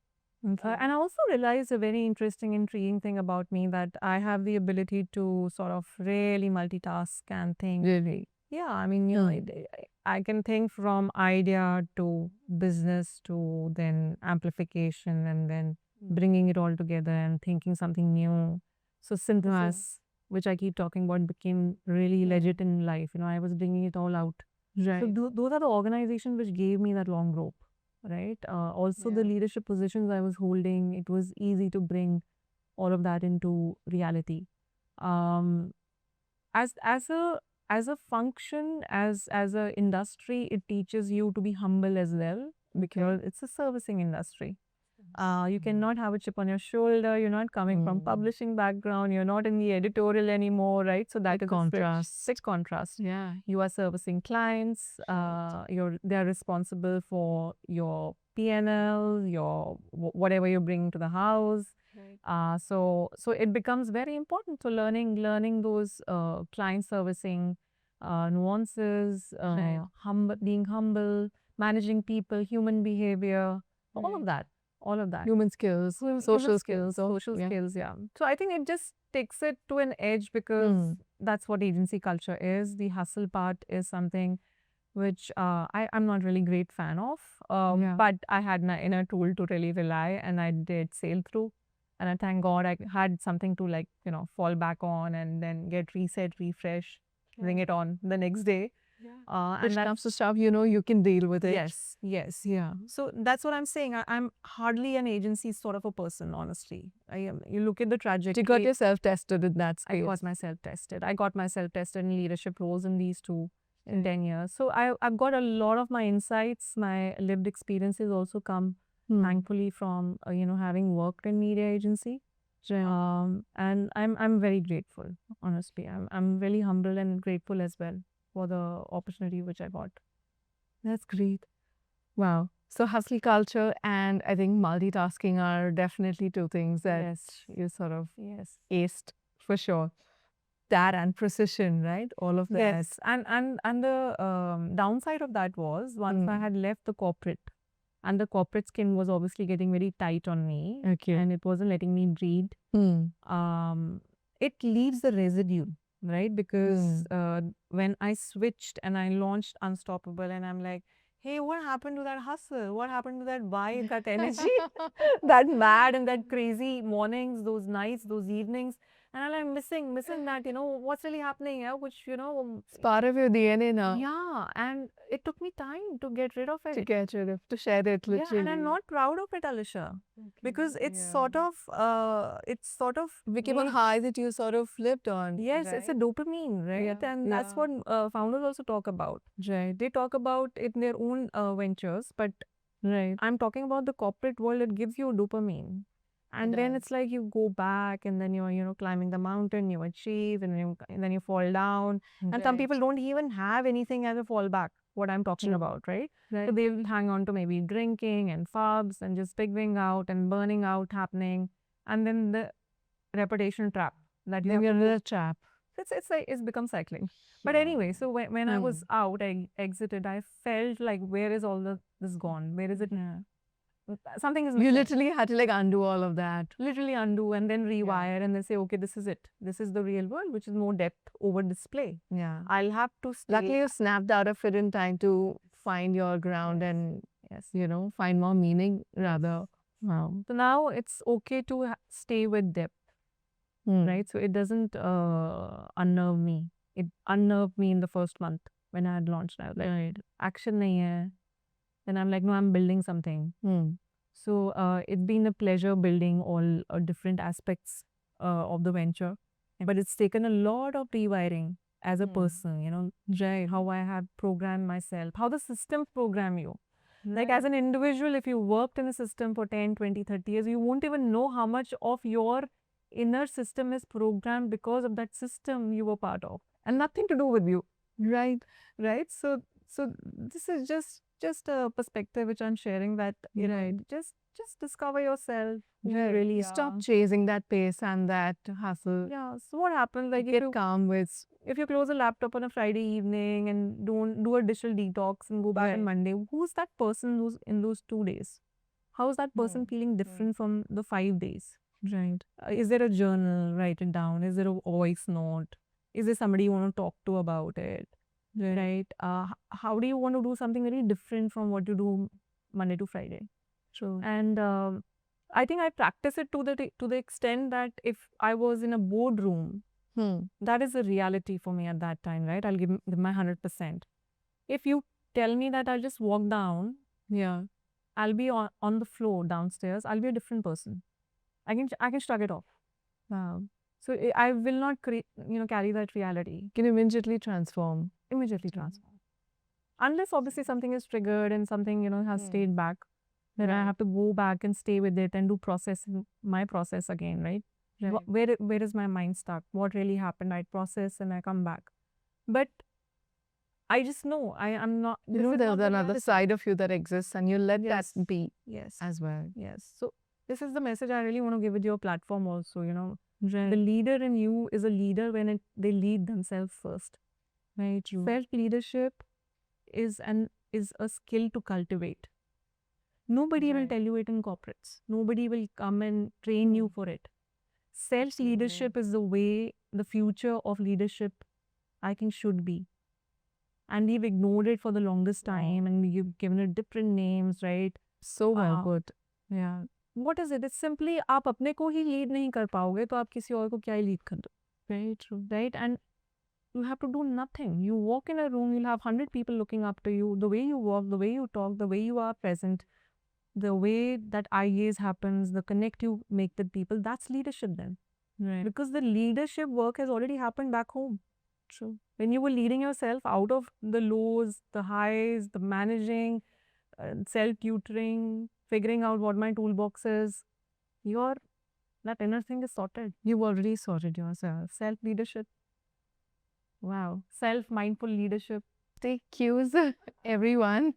And I also realized a very interesting, intriguing thing about me, that I have the ability to sort of really multitask and think. Really? Yeah, I mean, I can think from idea to business to then amplification and then bringing it all together and thinking something new. So synthesis, which I keep talking about, became really legit in life. I was bringing it all out. Right. So those are the organizations which gave me that long rope, right? Also the leadership positions I was holding, it was easy to bring all of that into reality. As a function, as a industry, it teaches you to be humble as well, because it's a servicing industry. You cannot have a chip on your shoulder. You're not coming from publishing background. You're not in the editorial anymore, right? So that is contrast. Sick contrast. Yeah. You are servicing clients. They are responsible for your P&L, your whatever you bring to the house. So it becomes very important to learning those client servicing nuances, being humble, managing people, human behavior, all Right. of that, all of that. Human skills, Human social skills, social yeah. skills, yeah. So I think it just takes it to an edge because that's what agency culture is. The hustle part is something which I'm not really great fan of. Yeah. But I had my inner tool to really rely, and I did sail through. And I thank God I had something to like, fall back on and then get reset, refresh, bring it on the next day. Push And that, comes to shove, you can deal with it. yes, yes. Yeah. So that's what I'm saying. I'm hardly an agency sort of a person, honestly. I am. You look at the trajectory. You got yourself tested in that I space. got myself tested. I got myself tested in leadership roles in these two in 10 years. So I've got a lot of my insights, my lived experiences also come thankfully from, having worked in media agency. And I'm very grateful, honestly. I'm really humble and grateful as well for the opportunity which I got. That's great. Wow. So hustle culture and I think multitasking are definitely two things that Yes. you sort of Yes. aced for sure. That and precision, right? All of that. Yes, and the downside of that was once I had left the corporate, and the corporate skin was obviously getting very tight on me, Okay. and it wasn't letting me breathe. It leaves the residue, right? Because when I switched and I launched Unstoppable, and I'm like, hey, what happened to that hustle? What happened to that vibe, that energy, that mad and that crazy mornings, those nights, those evenings? And I'm like, missing that, what's really happening here, which, It's part of your DNA now. yeah, and it took me time to get rid of To it. get rid of, to share it literally. Yeah, and I'm not proud of it, Alisha, because it's sort of became a high that you sort of lived on. yes, it's a dopamine, right? Yeah, And that's what founders also talk about. Right. They talk about it in their own ventures, but Right. I'm talking about the corporate world. It gives you dopamine, and then it's like you go back, and then you're climbing the mountain, you achieve, and then you fall down. And some people don't even have anything as a fallback. What I'm talking about, right? So they'll hang on to maybe drinking and pubs and just figuring out and burning out happening, and then the reputation trap that you Then have you're to in go. a trap. It's like it's become cycling. But anyway, so when I was out, I exited. I felt like, where is all this gone? Where is it? Something is You missing. literally had to like undo all of that. Literally undo and then rewire and then say, okay, this is it. This is the real world, which is more depth over display. Yeah. I'll have to stay. Luckily, you snapped out of it in time to find your ground and, find more meaning rather. Wow. So now it's okay to stay with depth, right? So it doesn't unnerve me. It unnerved me in the first month when I had launched. I was like, action nahi hai. Then I'm like, no, I'm building something. So it's been a pleasure building all different aspects of the venture. But it's taken a lot of rewiring as a person, how I have programmed myself, how the system program you. Like as an individual, if you worked in a system for 10, 20, 30 years, you won't even know how much of your inner system is programmed because of that system you were part of and nothing to do with you. Right. So this is just a perspective which I'm sharing that, just discover yourself. Who you really Stop chasing that pace and that hustle. Yeah. So what happens? Like Get calm with. if you close a laptop on a Friday evening and don't do a digital detox and go back on Monday, who's that person who's in those 2 days? How is that person feeling different from the 5 days? Right. Is there a journal? Write it down. Is there a voice note? Is there somebody you want to talk to about it? Right. How do you want to do something very different from what you do Monday to Friday? True. And I think I practice it to the extent that if I was in a boardroom, that is a reality for me at that time, right? I'll give my 100%. If you tell me that I'll just walk down, I'll be on the floor downstairs, I'll be a different person. I can shrug it off. Wow. So I will not carry that reality. Can immediately transform. Immediately transform. Unless obviously something is triggered and something has stayed back, then I have to go back and stay with it and do my process again, right? Where is my mind stuck? What really happened? I process and I come back. But I just know I'm not. There's another side of you that exists, and you let that be. Yes. As well. Yes. So this is the message I really want to give with your platform also. The leader in you is a leader when they lead themselves first. Very true. Self leadership is is a skill to cultivate. Nobody will Right. tell you it in corporates. Nobody will come and train you for it. Self leadership is the way the future of leadership, I think, should be. And we've ignored it for the longest time, and we've given it different names, right? So well Uh, put. Yeah. What is it? It's simply आप अपने को ही lead नहीं कर पाओगे तो आप किसी और को क्या ही lead कर दो, Very true. right? And you have to do nothing. You walk in a room, you'll have 100 people looking up to you. The way you walk, the way you talk, the way you are present, the way that eye gaze happens, the connect you make with people, that's leadership then. Right. Because the leadership work has already happened back home. True. When you were leading yourself out of the lows, the highs, the managing, self-tutoring, figuring out what my toolbox is, that inner thing is sorted. You've already sorted yourself. Self-leadership, Wow. self-mindful leadership. Take cues, everyone.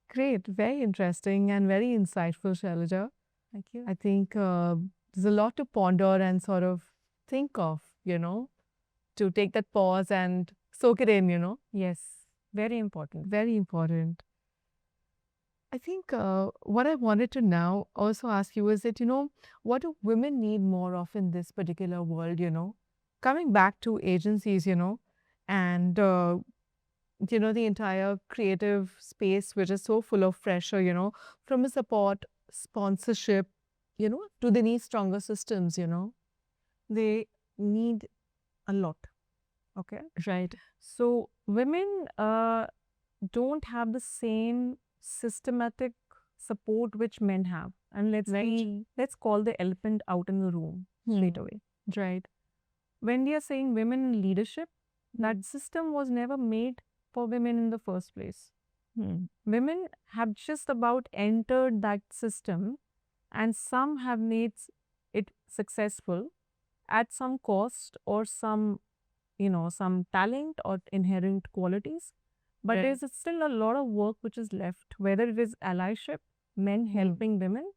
Great. Very interesting and very insightful, Shailaja. Thank you. I think there's a lot to ponder and sort of think of, to take that pause and soak it in. Yes, very important. Very important. I think what I wanted to now also ask you is that, what do women need more of in this particular world, Coming back to agencies, and, the entire creative space, which is so full of pressure, from a support, sponsorship, do they need stronger systems, They need a lot. Okay. Right. So women don't have the same systematic support which men have. And let's call the elephant out in the room straight away. Right. When we are saying women in leadership, that system was never made for women in the first place. Women have just about entered that system, and some have made it successful at some cost or some talent or inherent qualities. But Right. there's still a lot of work which is left, whether it is allyship, men helping women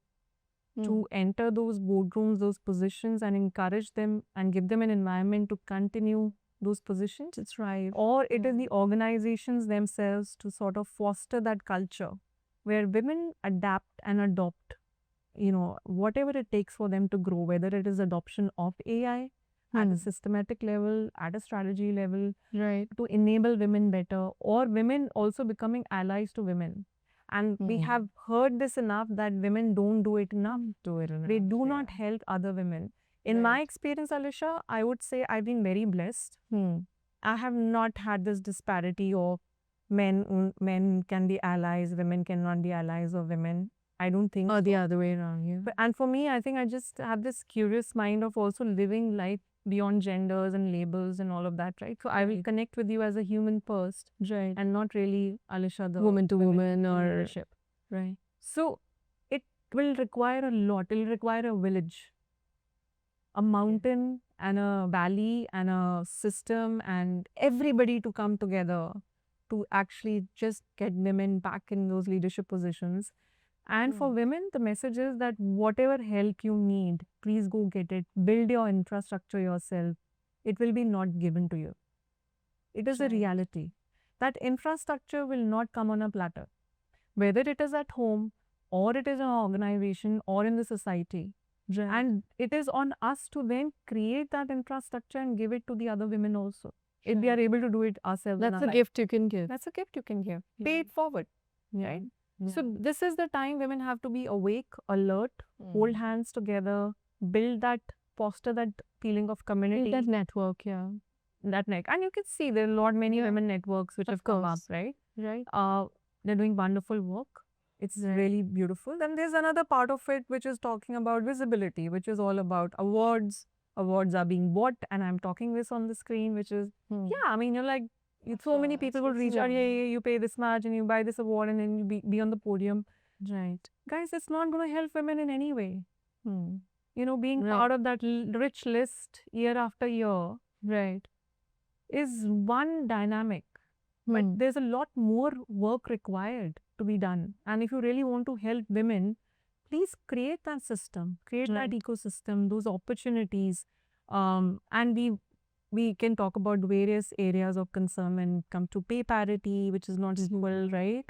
to enter those boardrooms, those positions, and encourage them and give them an environment to continue those positions. To thrive. Or it is the organizations themselves to sort of foster that culture where women adapt and adopt, whatever it takes for them to grow, whether it is adoption of AI at a systematic level, at a strategy level, Right. to enable women better, or women also becoming allies to women. And we have heard this enough that women don't do it enough. They do not help other women. In my experience, Alisha, I would say I've been very blessed. I have not had this disparity of men can be allies, women cannot be allies of women. I don't think Or the so. other way around, yeah. And for me, I think I just have this curious mind of also living life beyond genders and labels and all of that, right? So I will connect with you as a human first, Right. and not really, Alisha, the Woman to woman or leadership. right. So it will require a lot. It will require a village, a mountain and a valley and a system, and everybody to come together to actually just get women back in those leadership positions. And for women, the message is that whatever help you need, please go get it. Build your infrastructure yourself. It will be not given to you. It is a reality. That infrastructure will not come on a platter. Whether it is at home or it is in an organization or in the society. And it is on us to then create that infrastructure and give it to the other women also. If we are able to do it ourselves. in That's our a life. gift you can give. That's a gift you can give. Pay it forward. Right? So this is the time women have to be awake, alert, hold hands together, build that, foster that feeling of community. That network, yeah. That neck. And you can see there are a lot many women networks which have come up, right? Right. They're doing wonderful work. It's really beautiful. Then there's another part of it which is talking about visibility, which is all about awards. Awards are being bought, and I'm talking this on the screen, which is, yeah, I mean, you're like, so many people will reach out, yeah, you pay this much and you buy this award and then you be on the podium. Right. Guys, it's not going to help women in any way. Being part of that rich list year after year, Right. is one dynamic. But there's a lot more work required to be done. And if you really want to help women, please create that system, create that ecosystem, those opportunities, and be we can talk about various areas of concern when it comes to pay parity, which is not equal, right?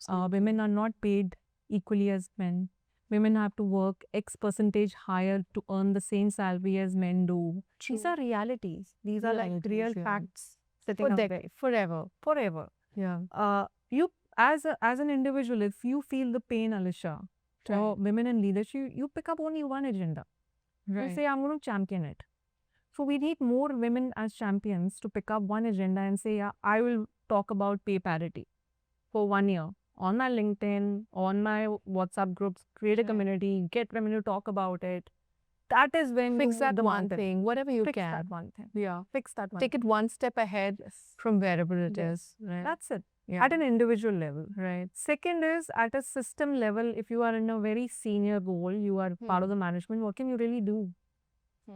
Women are not paid equally as men. Women have to work X percentage higher to earn the same salary as men do. These are realities. These are like real facts sitting out there forever. forever. Yeah. You as an individual, if you feel the pain, Alisha, for women in leadership, you pick up only one agenda. You say, I'm going to champion it. So we need more women as champions to pick up one agenda and say, yeah, I will talk about pay parity for 1 year on my LinkedIn, on my WhatsApp groups, create a community, get women to talk about it. That is when Fix you that move the one mountain. thing, whatever you Fix can. that one thing. Yeah. Fix that one. Take it one step ahead from wherever it Yes. is. Right. That's it. Yeah. At an individual level. Right. Second is at a system level, if you are in a very senior role, you are part of the management, what can you really do?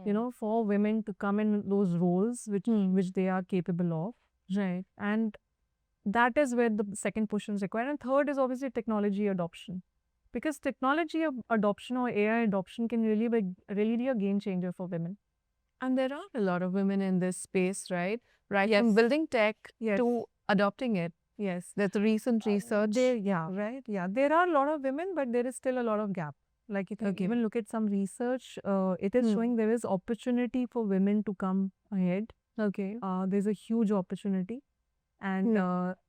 You know, for women to come in those roles which they are capable of. Right. And that is where the second push is required. And third is obviously technology adoption. Because technology adoption or AI adoption can really be a game changer for women. And there are a lot of women in this space, right? Right. Yes. From building tech Yes. to adopting it. Yes. There's a recent research. Right. Yeah. There are a lot of women, but there is still a lot of gap. Like if you even look at some research, it is showing there is opportunity for women to come ahead. Okay. There's a huge opportunity. And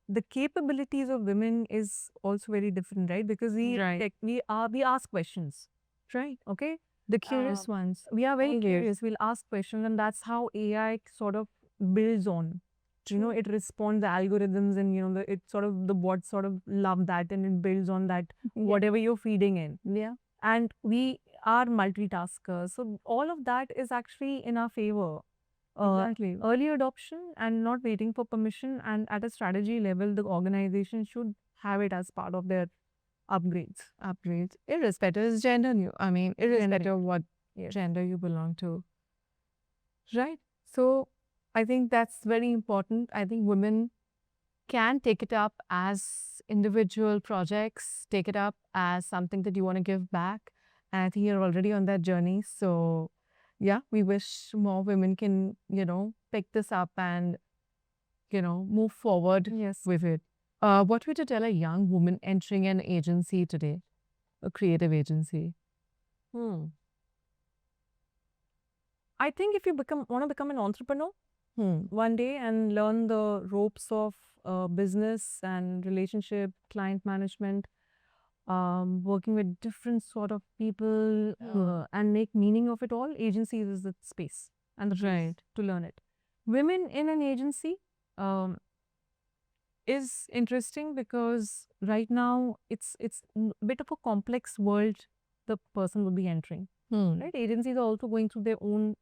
the capabilities of women is also very different, right? Because we ask questions, Right. okay? The curious ones. We are very curious. We'll ask questions, and that's how AI sort of builds on. You know, it responds the algorithms, and you know, the bots sort of love that, and it builds on that whatever you're feeding in. Yeah. And we are multitaskers, so all of that is actually in our favor. Exactly. Early adoption and not waiting for permission, and at a strategy level, the organization should have it as part of their upgrades. Irrespective of gender, irrespective of what gender you belong to. Right. So I think that's very important. I think women can take it up as individual projects, take it up as something that you want to give back. And I think you're already on that journey. So yeah, we wish more women can, pick this up and, move forward with it. What would you tell a young woman entering an agency today, a creative agency? I think if you want to become an entrepreneur one day and learn the ropes of business and relationship, client management, working with different sort of people and make meaning of it all, agencies is the space and the place to learn it. Women in an agency is interesting because right now it's a bit of a complex world the person will be entering. Right? Agencies are also going through their own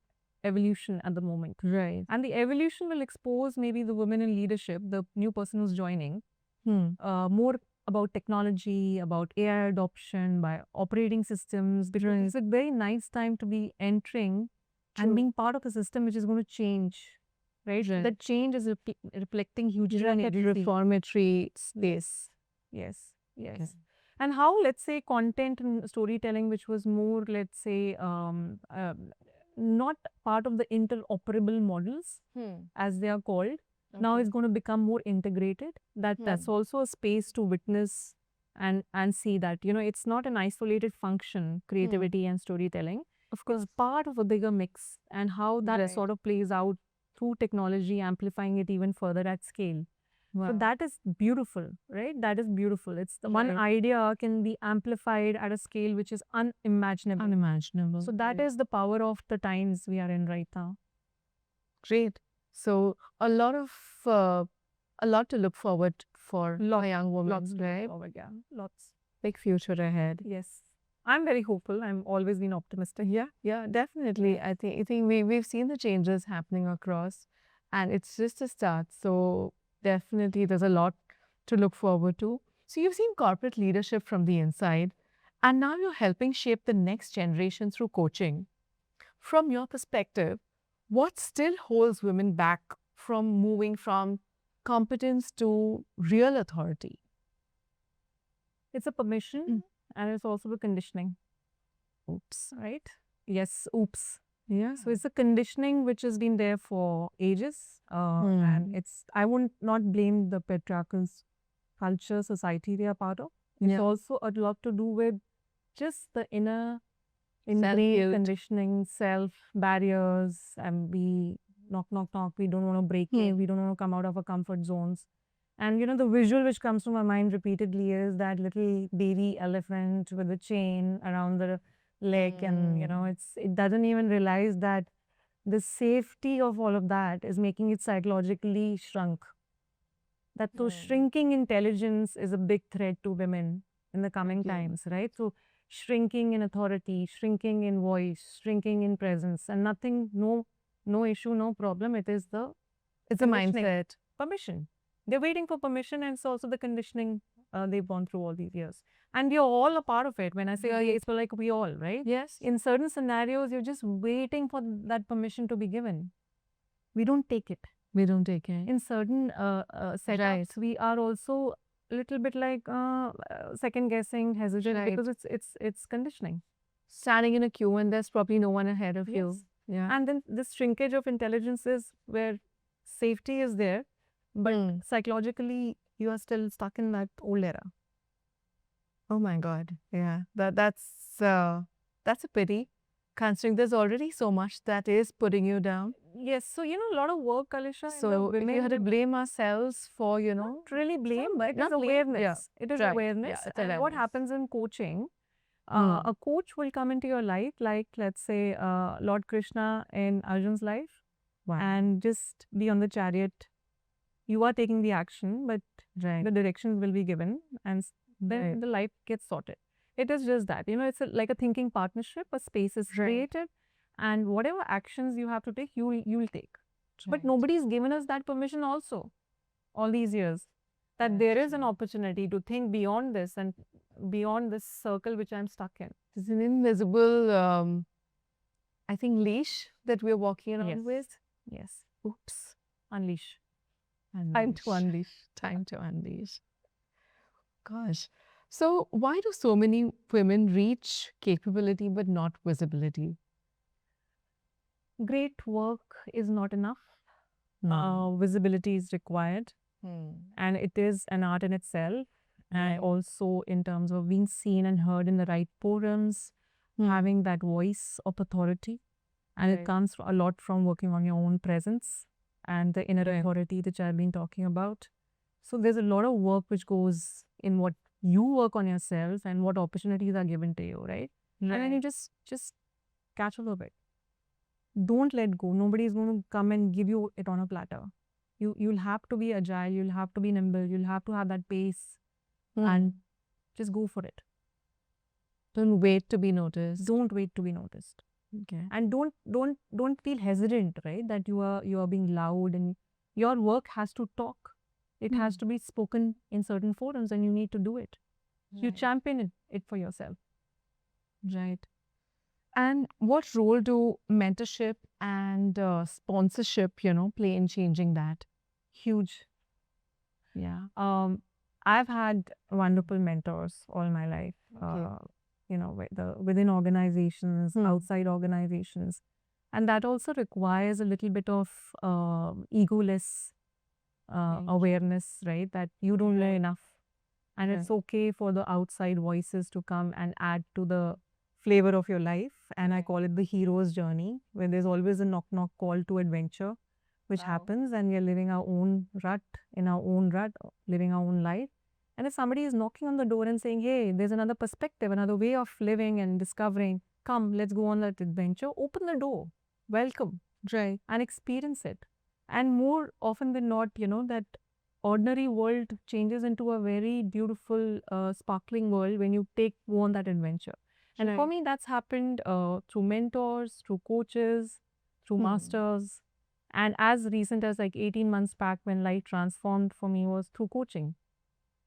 evolution at the moment. Right. And the evolution will expose maybe the women in leadership, the new person who's joining, more about technology, about AI adoption, by operating systems. Because it's a very nice time to be entering and being part of a system which is going to change. Right? That change is reflecting hugely in That reformatory space. Yes. And how, let's say, content and storytelling, which was more, let's say, not part of the interoperable models, as they are called, now is going to become more integrated. That's also a space to witness and see that, it's not an isolated function, creativity and storytelling. Of course, part of a bigger mix, and how that sort of plays out through technology, amplifying it even further at scale. So that is beautiful, right? That is beautiful. It's the one idea can be amplified at a scale which is unimaginable. So that is the power of the times we are in right now. Great. So a lot to look forward for a young woman. Lots to look forward, yeah. Lots. Big future ahead. Yes. I'm very hopeful. I'm always been optimistic. Yeah, definitely. I think we've seen the changes happening across, and it's just a start. So definitely there's a lot to look forward to. So you've seen corporate leadership from the inside, and now you're helping shape the next generation through coaching. From your perspective, what still holds women back from moving from competence to real authority? It's a permission and it's also a conditioning. Oops. Right? Yes, oops. Yeah. So it's a conditioning which has been there for ages, and I would not blame the patriarchal culture, society we are part of. It's Yeah. also a lot to do with just the inner ingrained Self-guilt. conditioning, self barriers, and we knock, knock, knock. We don't want to break it. We don't want to come out of our comfort zones. And the visual which comes to my mind repeatedly is that little baby elephant with a chain around the leg, and it doesn't even realize that the safety of all of that is making it psychologically shrunk. That those shrinking intelligence is a big threat to women in the coming times, right? So shrinking in authority, shrinking in voice, shrinking in presence, and nothing, no issue, no problem. It is the It's a conditioning. mindset. Permission. They're waiting for permission, and it's also the conditioning they've gone through all these years. And we are all a part of it. When I say we, it's like we all, right? Yes. In certain scenarios, you're just waiting for that permission to be given. We don't take it. We don't take it. In certain setups, we are also a little bit like second guessing, hesitant, because it's conditioning. Standing in a queue and there's probably no one ahead of you. Yes. Yeah. And then this shrinkage of intelligence is where safety is there, but psychologically you are still stuck in that old era. Oh my God. Yeah. That's a pity, considering there's already so much that is putting you down. Yes. So, a lot of work, Alisha. So if you had to blame ourselves for, not really blame, but it is not blame, awareness. yeah. It is Right. awareness. Yeah, it's And what awareness. happens in coaching, a coach will come into your life, like let's say Lord Krishna in Arjun's life, and just be on the chariot. You are taking the action, but the directions will be given, and then the life gets sorted. It is just that, it's like a thinking partnership. A space is created, and whatever actions you have to take, you will take. But nobody's given us that permission also, all these years, that there is an opportunity to think beyond this and beyond this circle which I'm stuck in. It's an invisible, I think, leash that we're walking around with. Yes. Oops. Unleash. Time to unleash. Time to unleash. Gosh. So why do so many women reach capability but not visibility? Great work is not enough. Visibility is required, and it is an art in itself. And also in terms of being seen and heard in the right forums, having that voice of authority. And it comes a lot from working on your own presence and the inner authority which I've been talking about. So there's a lot of work which goes in what you work on yourself and what opportunities are given to you, right? And then you just catch a little bit. Don't let go. Nobody is going to come and give you it on a platter. You'll have to be agile. You'll have to be nimble. You'll have to have that pace, and just go for it. Don't wait to be noticed. Don't wait to be noticed. Okay. And don't feel hesitant, right? That you are being loud, and your work has to talk. It has to be spoken in certain forums, and you need to do it. You champion it for yourself. Right. And what role do mentorship and sponsorship, play in changing that? Huge. Yeah. I've had wonderful mentors all my life. Within organizations, outside organizations, and that also requires a little bit of egoless awareness, right? That you don't know enough, and it's okay for the outside voices to come and add to the flavor of your life. And I call it the hero's journey, where there's always a knock knock call to adventure, which happens, and we are living our own rut, living our own life. And if somebody is knocking on the door and saying, hey, there's another perspective, another way of living and discovering, come, let's go on that adventure, open the door, welcome, and experience it. And more often than not, that ordinary world changes into a very beautiful, sparkling world when you go on that adventure. And for me, that's happened through mentors, through coaches, through masters. And as recent as like 18 months back, when life transformed for me was through coaching.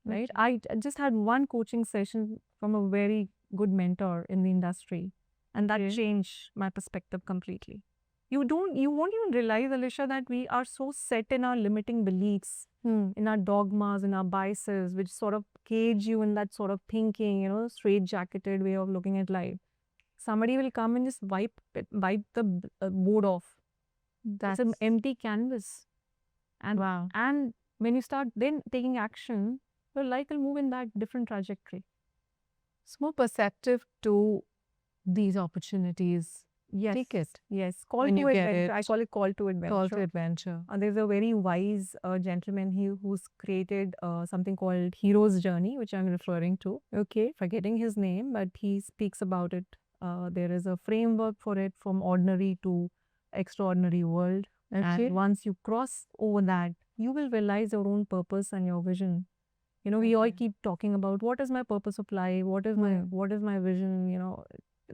Right? I just had one coaching session from a very good mentor in the industry, and that changed my perspective completely. You won't even realize, Alisha, that we are so set in our limiting beliefs, in our dogmas, in our biases, which sort of cage you in that sort of thinking, straight-jacketed way of looking at life. somebody will come and just wipe the board off. That's an empty canvas. And Wow. and when you start then taking action, your life will move in that different trajectory. It's more perceptive to these opportunities. Yes. Take it. Yes. Call when to you get adventure. I it. call it call to adventure. Call to adventure. There's a very wise gentleman who's created something called Hero's Journey, which I'm referring to. Okay. Forgetting his name, but he speaks about it. There is a framework for it from ordinary to extraordinary world. Okay. And once you cross over that, you will realize your own purpose and your vision. We all Okay. keep talking about what is my purpose of life, what is my vision.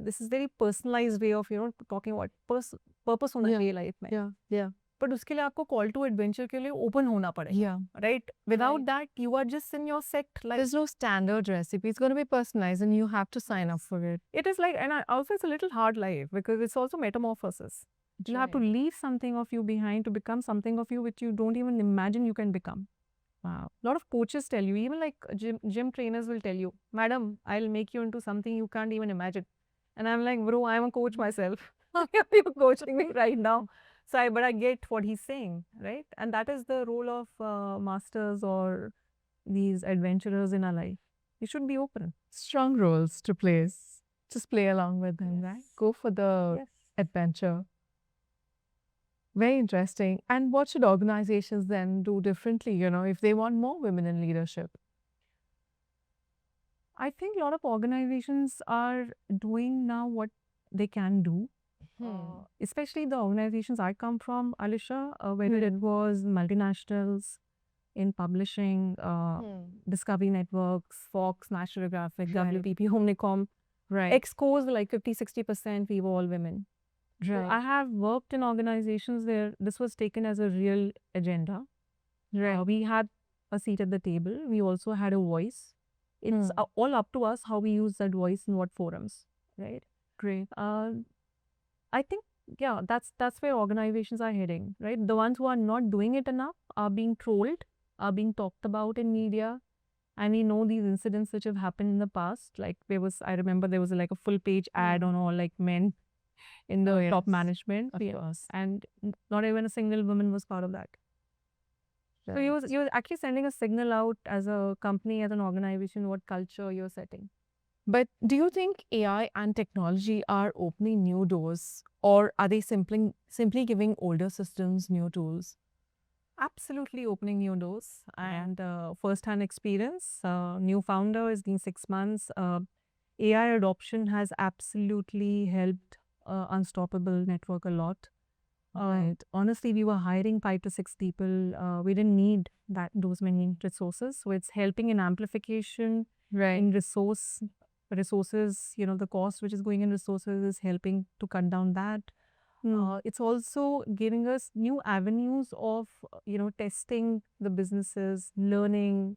This is very personalized way of talking about purpose होना Yeah. चाहिए life में. Yeah. But उसके लिए आपको call to adventure के लिए open होना पड़ेगा. Yeah. Right? Without Right. that, you are just in your sect. Like There's no standard recipe. It's going to be personalized and you have to sign up for it. it is like, and also it's a little hard life because it's also metamorphosis. You have to leave something of you behind to become something of you which you don't even imagine you can become. Wow. A lot of coaches tell you, even like gym trainers will tell you, madam, I'll make you into something you can't even imagine. And I'm like, bro, I'm a coach myself. How are you coaching me right now? But I get what he's saying, right? And that is the role of masters or these adventurers in our life. You should be open. Strong roles to play. Just play along with them, right? Go for the adventure. Very interesting. And what should organizations then do differently, if they want more women in leadership? I think a lot of organizations are doing now what they can do. Especially the organizations I come from, Alisha, whether it was multinationals in publishing, Discovery Networks, Fox, National Geographic, WPP, Homnicom. Right. Excos were like 50-60%, we were all women. Right. I have worked in organizations where this was taken as a real agenda. Right. We had a seat at the table. We also had a voice. It's all up to us how we use that voice in what forums, right? Great. I think, yeah, that's where organizations are heading, right? The ones who are not doing it enough are being trolled, are being talked about in media. And we know these incidents which have happened in the past. Like I remember there was like a full page ad on all like men in the top management. Of course. And not even a single woman was part of that. So you're actually sending a signal out as a company, as an organization, what culture you're setting. But do you think AI and technology are opening new doors, or are they simply giving older systems new tools? Absolutely opening new doors and first-hand experience. New founder has been 6 months. AI adoption has absolutely helped Unstoppable Network a lot. Right. Honestly, we were hiring 5 to 6 people. We didn't need those many resources. So it's helping in amplification, in resources. The cost which is going in resources is helping to cut down that. It's also giving us new avenues of, testing the businesses, learning,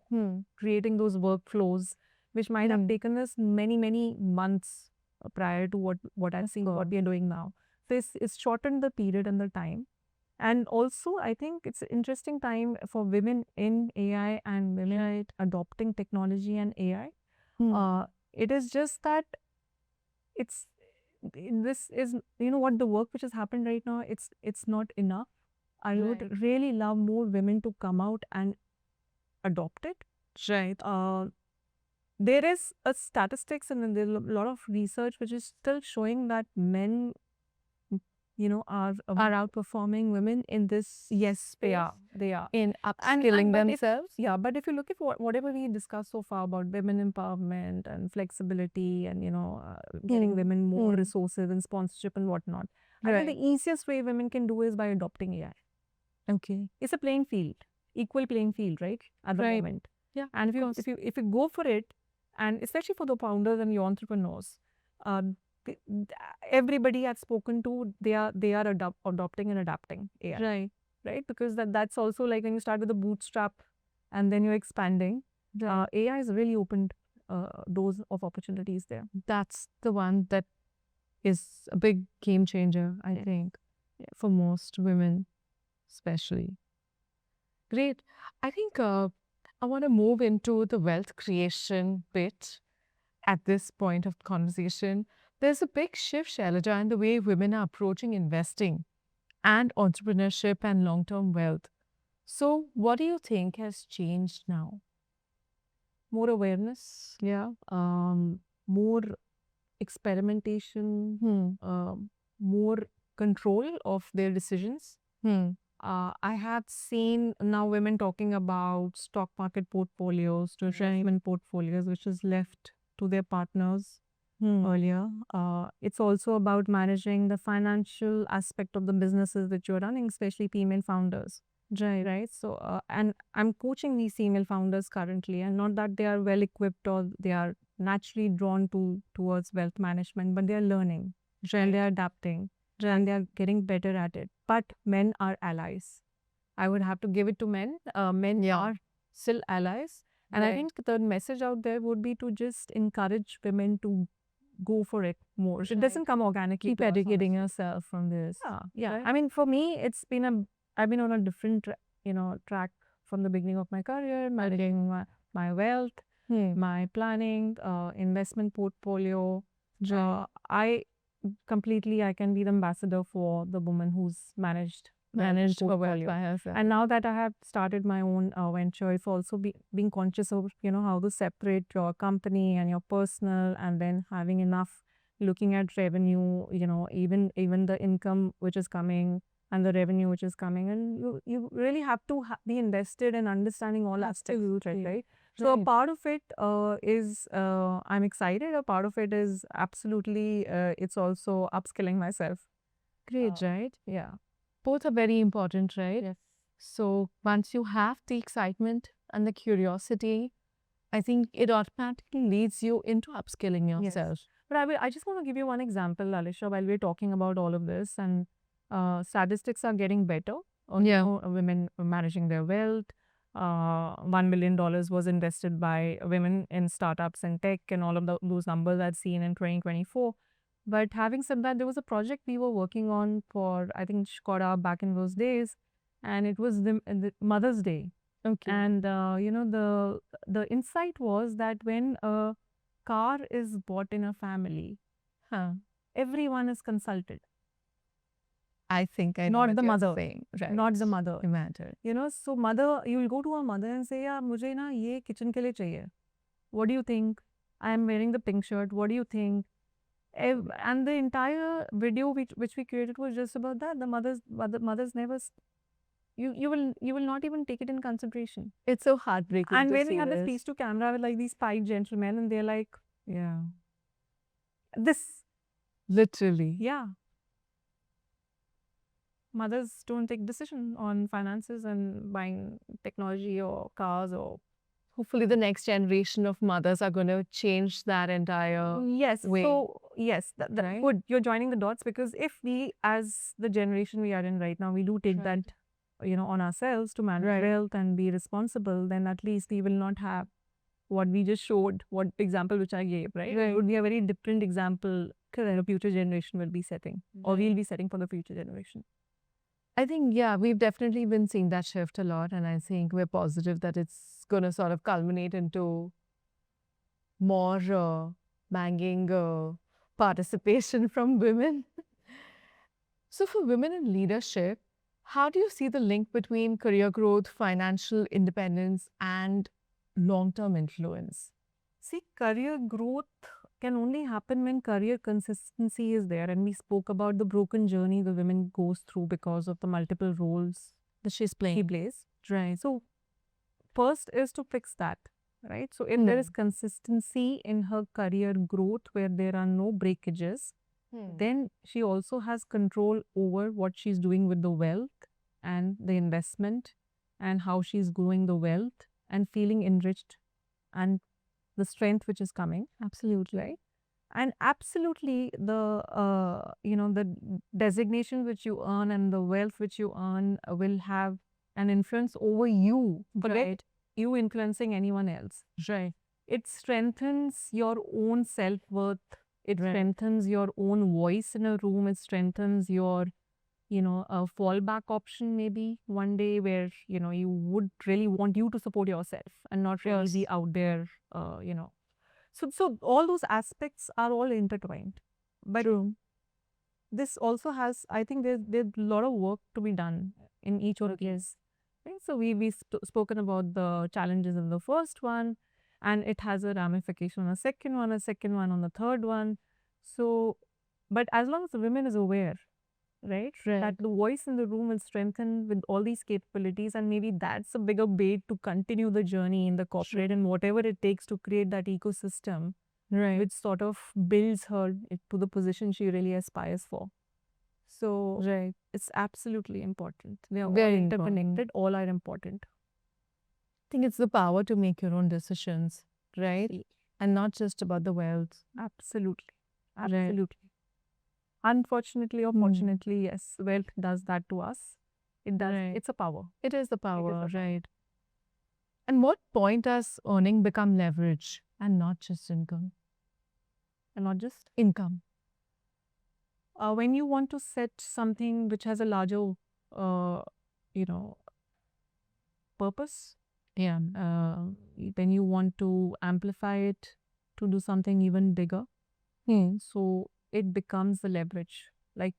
creating those workflows, which might have taken us many, many months prior to what I'm seeing, what we are doing now. So it's shortened the period and the time. And also, I think it's an interesting time for women in AI and women adopting technology and AI. It is just that this is, what the work which has happened right now, it's not enough. I would really love more women to come out and adopt it. Right. There is a statistics and then there's a lot of research which is still showing that men, are outperforming women in this. Yes, They are. in upskilling themselves. But if you look at whatever we discussed so far about women empowerment and flexibility and, getting women more resources and sponsorship and whatnot, I think the easiest way women can do is by adopting AI. Okay. It's a playing field, equal playing field, right? At the moment. Yeah. And if you go for it, and especially for the founders and the entrepreneurs, everybody I've spoken to, they are adopting and adapting AI. Right? Because that's also like when you start with a bootstrap and then you're expanding, AI has really opened doors of opportunities there. That's the one that is a big game changer, I think, for most women, especially. Great. I think I want to move into the wealth creation bit at this point of the conversation. There's a big shift, Shailaja, in the way women are approaching investing and entrepreneurship and long-term wealth. So, what do you think has changed now? More awareness, Yeah. more experimentation, more control of their decisions. Hmm. I have seen now women talking about stock market portfolios, to investment portfolios, which is left to their partners earlier. It's also about managing the financial aspect of the businesses that you're running, especially female founders. Right. So, and I'm coaching these female founders currently, and not that they are well equipped or they are naturally drawn towards wealth management, but they are learning, and they are adapting, and they are getting better at it. But men are allies. I would have to give it to men. Men Yeah. are still allies. And I Right. think the message out there would be to just encourage women to go for it more. It doesn't come organically. Keep to us, educating honestly. yourself from this. Yeah. Right. I mean, for me, I've been on a different, track from the beginning of my career, managing my wealth, my planning, investment portfolio. I can be the ambassador for the woman who's managed Managed for wealth portfolio. by herself. And now that I have started my own venture, it's also being conscious of, how to separate your company and your personal, and then having enough, looking at revenue, even the income which is coming and the revenue which is coming. And you really have to be invested in understanding all aspects, right? So a part of it is I'm excited. A part of it is absolutely, it's also upskilling myself. Great, right? Yeah. Both are very important, right? Yes. So once you have the excitement and the curiosity, I think it automatically leads you into upskilling Yes. yourself. But I just want to give you one example, Alisha, while we're talking about all of this. And statistics are getting better on women managing their wealth. $1 million was invested by women in startups and tech, and all of those numbers I'd seen in 2024. But having said that, there was a project we were working on for, I think, Škoda back in those days, and it was the Mother's Day. Okay. And the insight was that when a car is bought in a family, everyone is consulted. I think I know Not what the you're mother. saying. Right. Not the mother. Matter. So mother, you will go to a mother and say, yeah, मुझे ना ये kitchen के लिए चाहिए. What do you think? I am wearing the pink shirt. What do you think? And the entire video which we created was just about that. The mothers never. You will not even take it in consideration. It's so heartbreaking. And to when see we had this this. face to camera with like these 5 gentlemen, and they're like, Yeah. this, Literally. yeah. Mothers don't take decision on finances and buying technology or cars or. Hopefully, the next generation of mothers are going to change that entire. Yes. way. So yes, Right? good. You're joining the dots, because if we, as the generation we are in right now, we do take Right. that, on ourselves to manage Right. wealth and be responsible, then at least we will not have what we just showed, what example which I gave, right? It would be a very different example that the future generation will be setting, or we'll be setting for the future generation. I think, yeah, we've definitely been seeing that shift a lot. And I think we're positive that it's going to sort of culminate into more banging participation from women. So, for women in leadership, how do you see the link between career growth, financial independence, and long term influence? See, career growth can only happen when career consistency is there. And we spoke about the broken journey the women goes through because of the multiple roles That she's she playing. plays. Right. So first is to fix that. Right. So if there is consistency in her career growth where there are no breakages, then she also has control over what she's doing with the wealth and the investment, and how she's growing the wealth and feeling enriched, and the strength which is coming. Absolutely. Right. And absolutely the designation which you earn and the wealth which you earn will have an influence over you. Forget you influencing anyone else. Right. It strengthens your own self-worth. It strengthens your own voice in a room. It strengthens your, a fallback option maybe one day, where, you would really want you to support yourself and not really be out there, So all those aspects are all intertwined. But True. this also has, I think there's a lot of work to be done in each of these. Right? So we spoken about the challenges in the first one, and it has a ramification on a second one on the third one. So, but as long as the women is aware, right, Right. that the voice in the room will strengthen with all these capabilities, and maybe that's a bigger bait to continue the journey in the corporate and whatever it takes to create that ecosystem Right. which sort of builds her to the position she really aspires for. So Right. it's absolutely important. They are all Very interconnected, important. all are important. I think it's the power to make your own decisions, right? Ye- And not just about the wealth. Absolutely. Right. Absolutely. Unfortunately or Hmm. fortunately, yes, wealth does that to us. It does. Right. It's a power. It is the power, power. right? And what point does earning become leverage and not just income? And not just Income. when you want to set something which has a larger, you know, purpose, Yeah. when you want to amplify it to do something even bigger, so it becomes the leverage. Like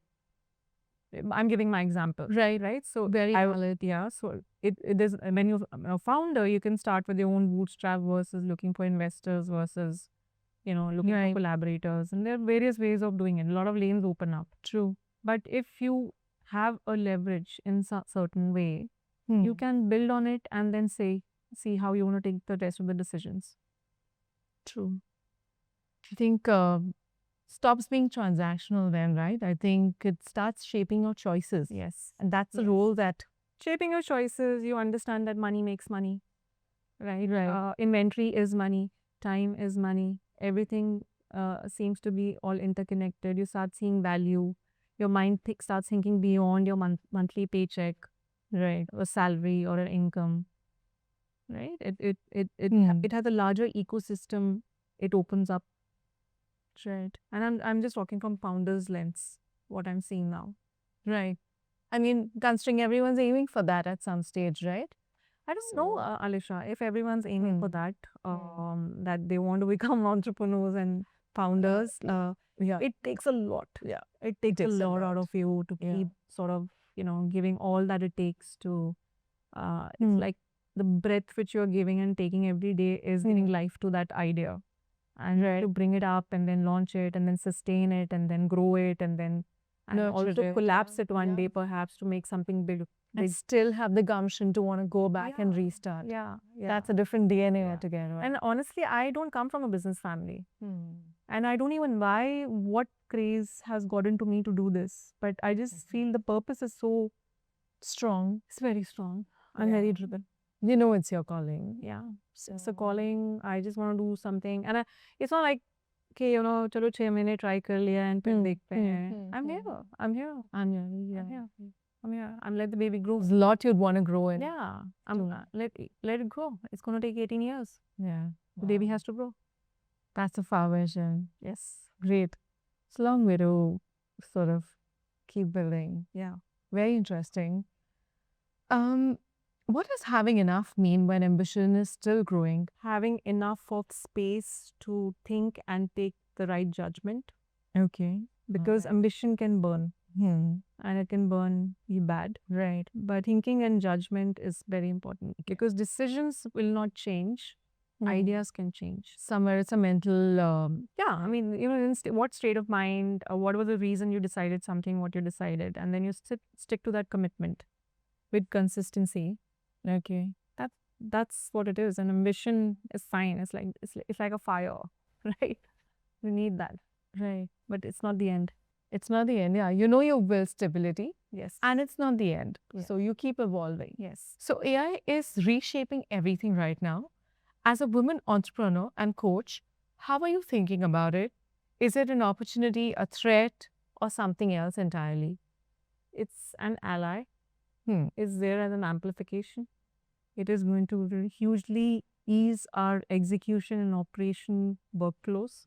I'm giving my example, right? So Very valid. yeah. So it is when you're a founder, you can start with your own bootstrap versus looking for investors versus looking Right. for collaborators, and there are various ways of doing it. A lot of lanes open up. True. But if you have a leverage in certain way, Hmm. you can build on it and then see how you want to take the rest of the decisions. True. I think stops being transactional then, right? I think it starts shaping your choices. Yes. And that's the Yes. role that Shaping your choices, you understand that money makes money, right? Right. Inventory is money, time is money, everything seems to be all interconnected. You start seeing value. Your mind starts thinking beyond your monthly paycheck, right? A salary or an income, right? It has a larger ecosystem. It opens up, right? And I'm just talking from founder's lens, what I'm seeing now. Right. I mean, considering everyone's aiming for that at some stage, right? I don't know, Alisha, if everyone's aiming for that, that they want to become entrepreneurs and founders. Yeah. It takes a lot. Yeah. It takes a takes a lot out lot. of you to Yeah. keep sort of, giving all that it takes to, Hmm. it's like the breath which you're giving and taking every day is giving life to that idea. And Right. to bring it up and then launch it and then sustain it and then grow it and then Nurture also it. collapse it one Yeah. day perhaps to make something big. And still have the gumption to want to go back and Yeah. restart. Yeah, yeah. That's a different DNA Yeah. altogether. Right? And honestly, I don't come from a business family. Hmm. And I don't even why what craze has gotten to me to do this. But I just feel the purpose is so Strong. it's very strong. I'm very Yeah. driven. You know it's your calling. Yeah. It's a calling. I just want to do something. And it's not like, okay, chalo 6 mahine try kar liya and फिर देखते हैं. I'm here. I'm here. And yeah. I'm here. I'm here. I'm let the baby grow. There's a lot you'd want to grow in. Yeah. Let it grow. It's gonna take 18 years. Yeah. The baby has to grow. That's a far vision. Yes. Great. It's a long way to sort of keep building. Yeah. Very interesting. What does having enough mean when ambition is still growing? Having enough of space to think and take the right judgment, Okay. because ambition can burn and it can burn you bad. Right. But thinking and judgment is very important because decisions will not change, ideas can change. Somewhere it's a mental. Yeah, I mean, in what state of mind, what was the reason you decided something, what you decided, and then you stick to that commitment with consistency. Okay. That's what it is. And ambition is fine. It's like a fire, right? We need that, Right. but it's not the end. It's not the end. Yeah. You know your will stability. Yes. And it's not the end. Yeah. So you keep evolving. Yes. So AI is reshaping everything right now. As a woman entrepreneur and coach, how are you thinking about it? Is it an opportunity, a threat, or something else entirely? It's an ally. Hmm. Is there as an amplification. It is going to really hugely ease our execution and operation workflows.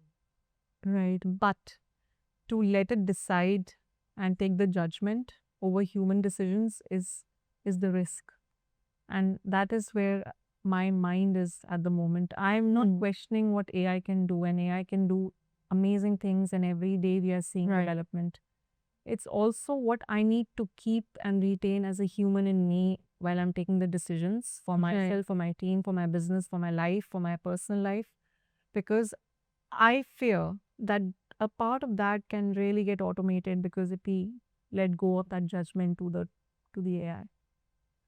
Right. But to let it decide and take the judgment over human decisions is the risk. And that is where my mind is at the moment. I'm not questioning what AI can do, and AI can do amazing things, and every day we are seeing Right. development. It's also what I need to keep and retain as a human in me while I'm taking the decisions for myself, for my team, for my business, for my life, for my personal life. Because I fear that a part of that can really get automated because if we let go of that judgment to the AI,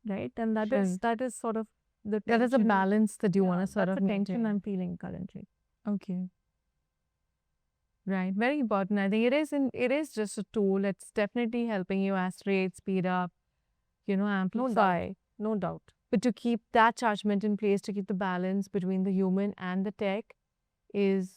right? And that is sort of the That is a tension. balance that you Yeah, want to sort that's of the tension maintain. I'm feeling currently. Okay. Right. Very important. I think it is just a tool. It's definitely helping you accelerate, speed up, amplify. No doubt. But to keep that judgment in place, to keep the balance between the human and the tech is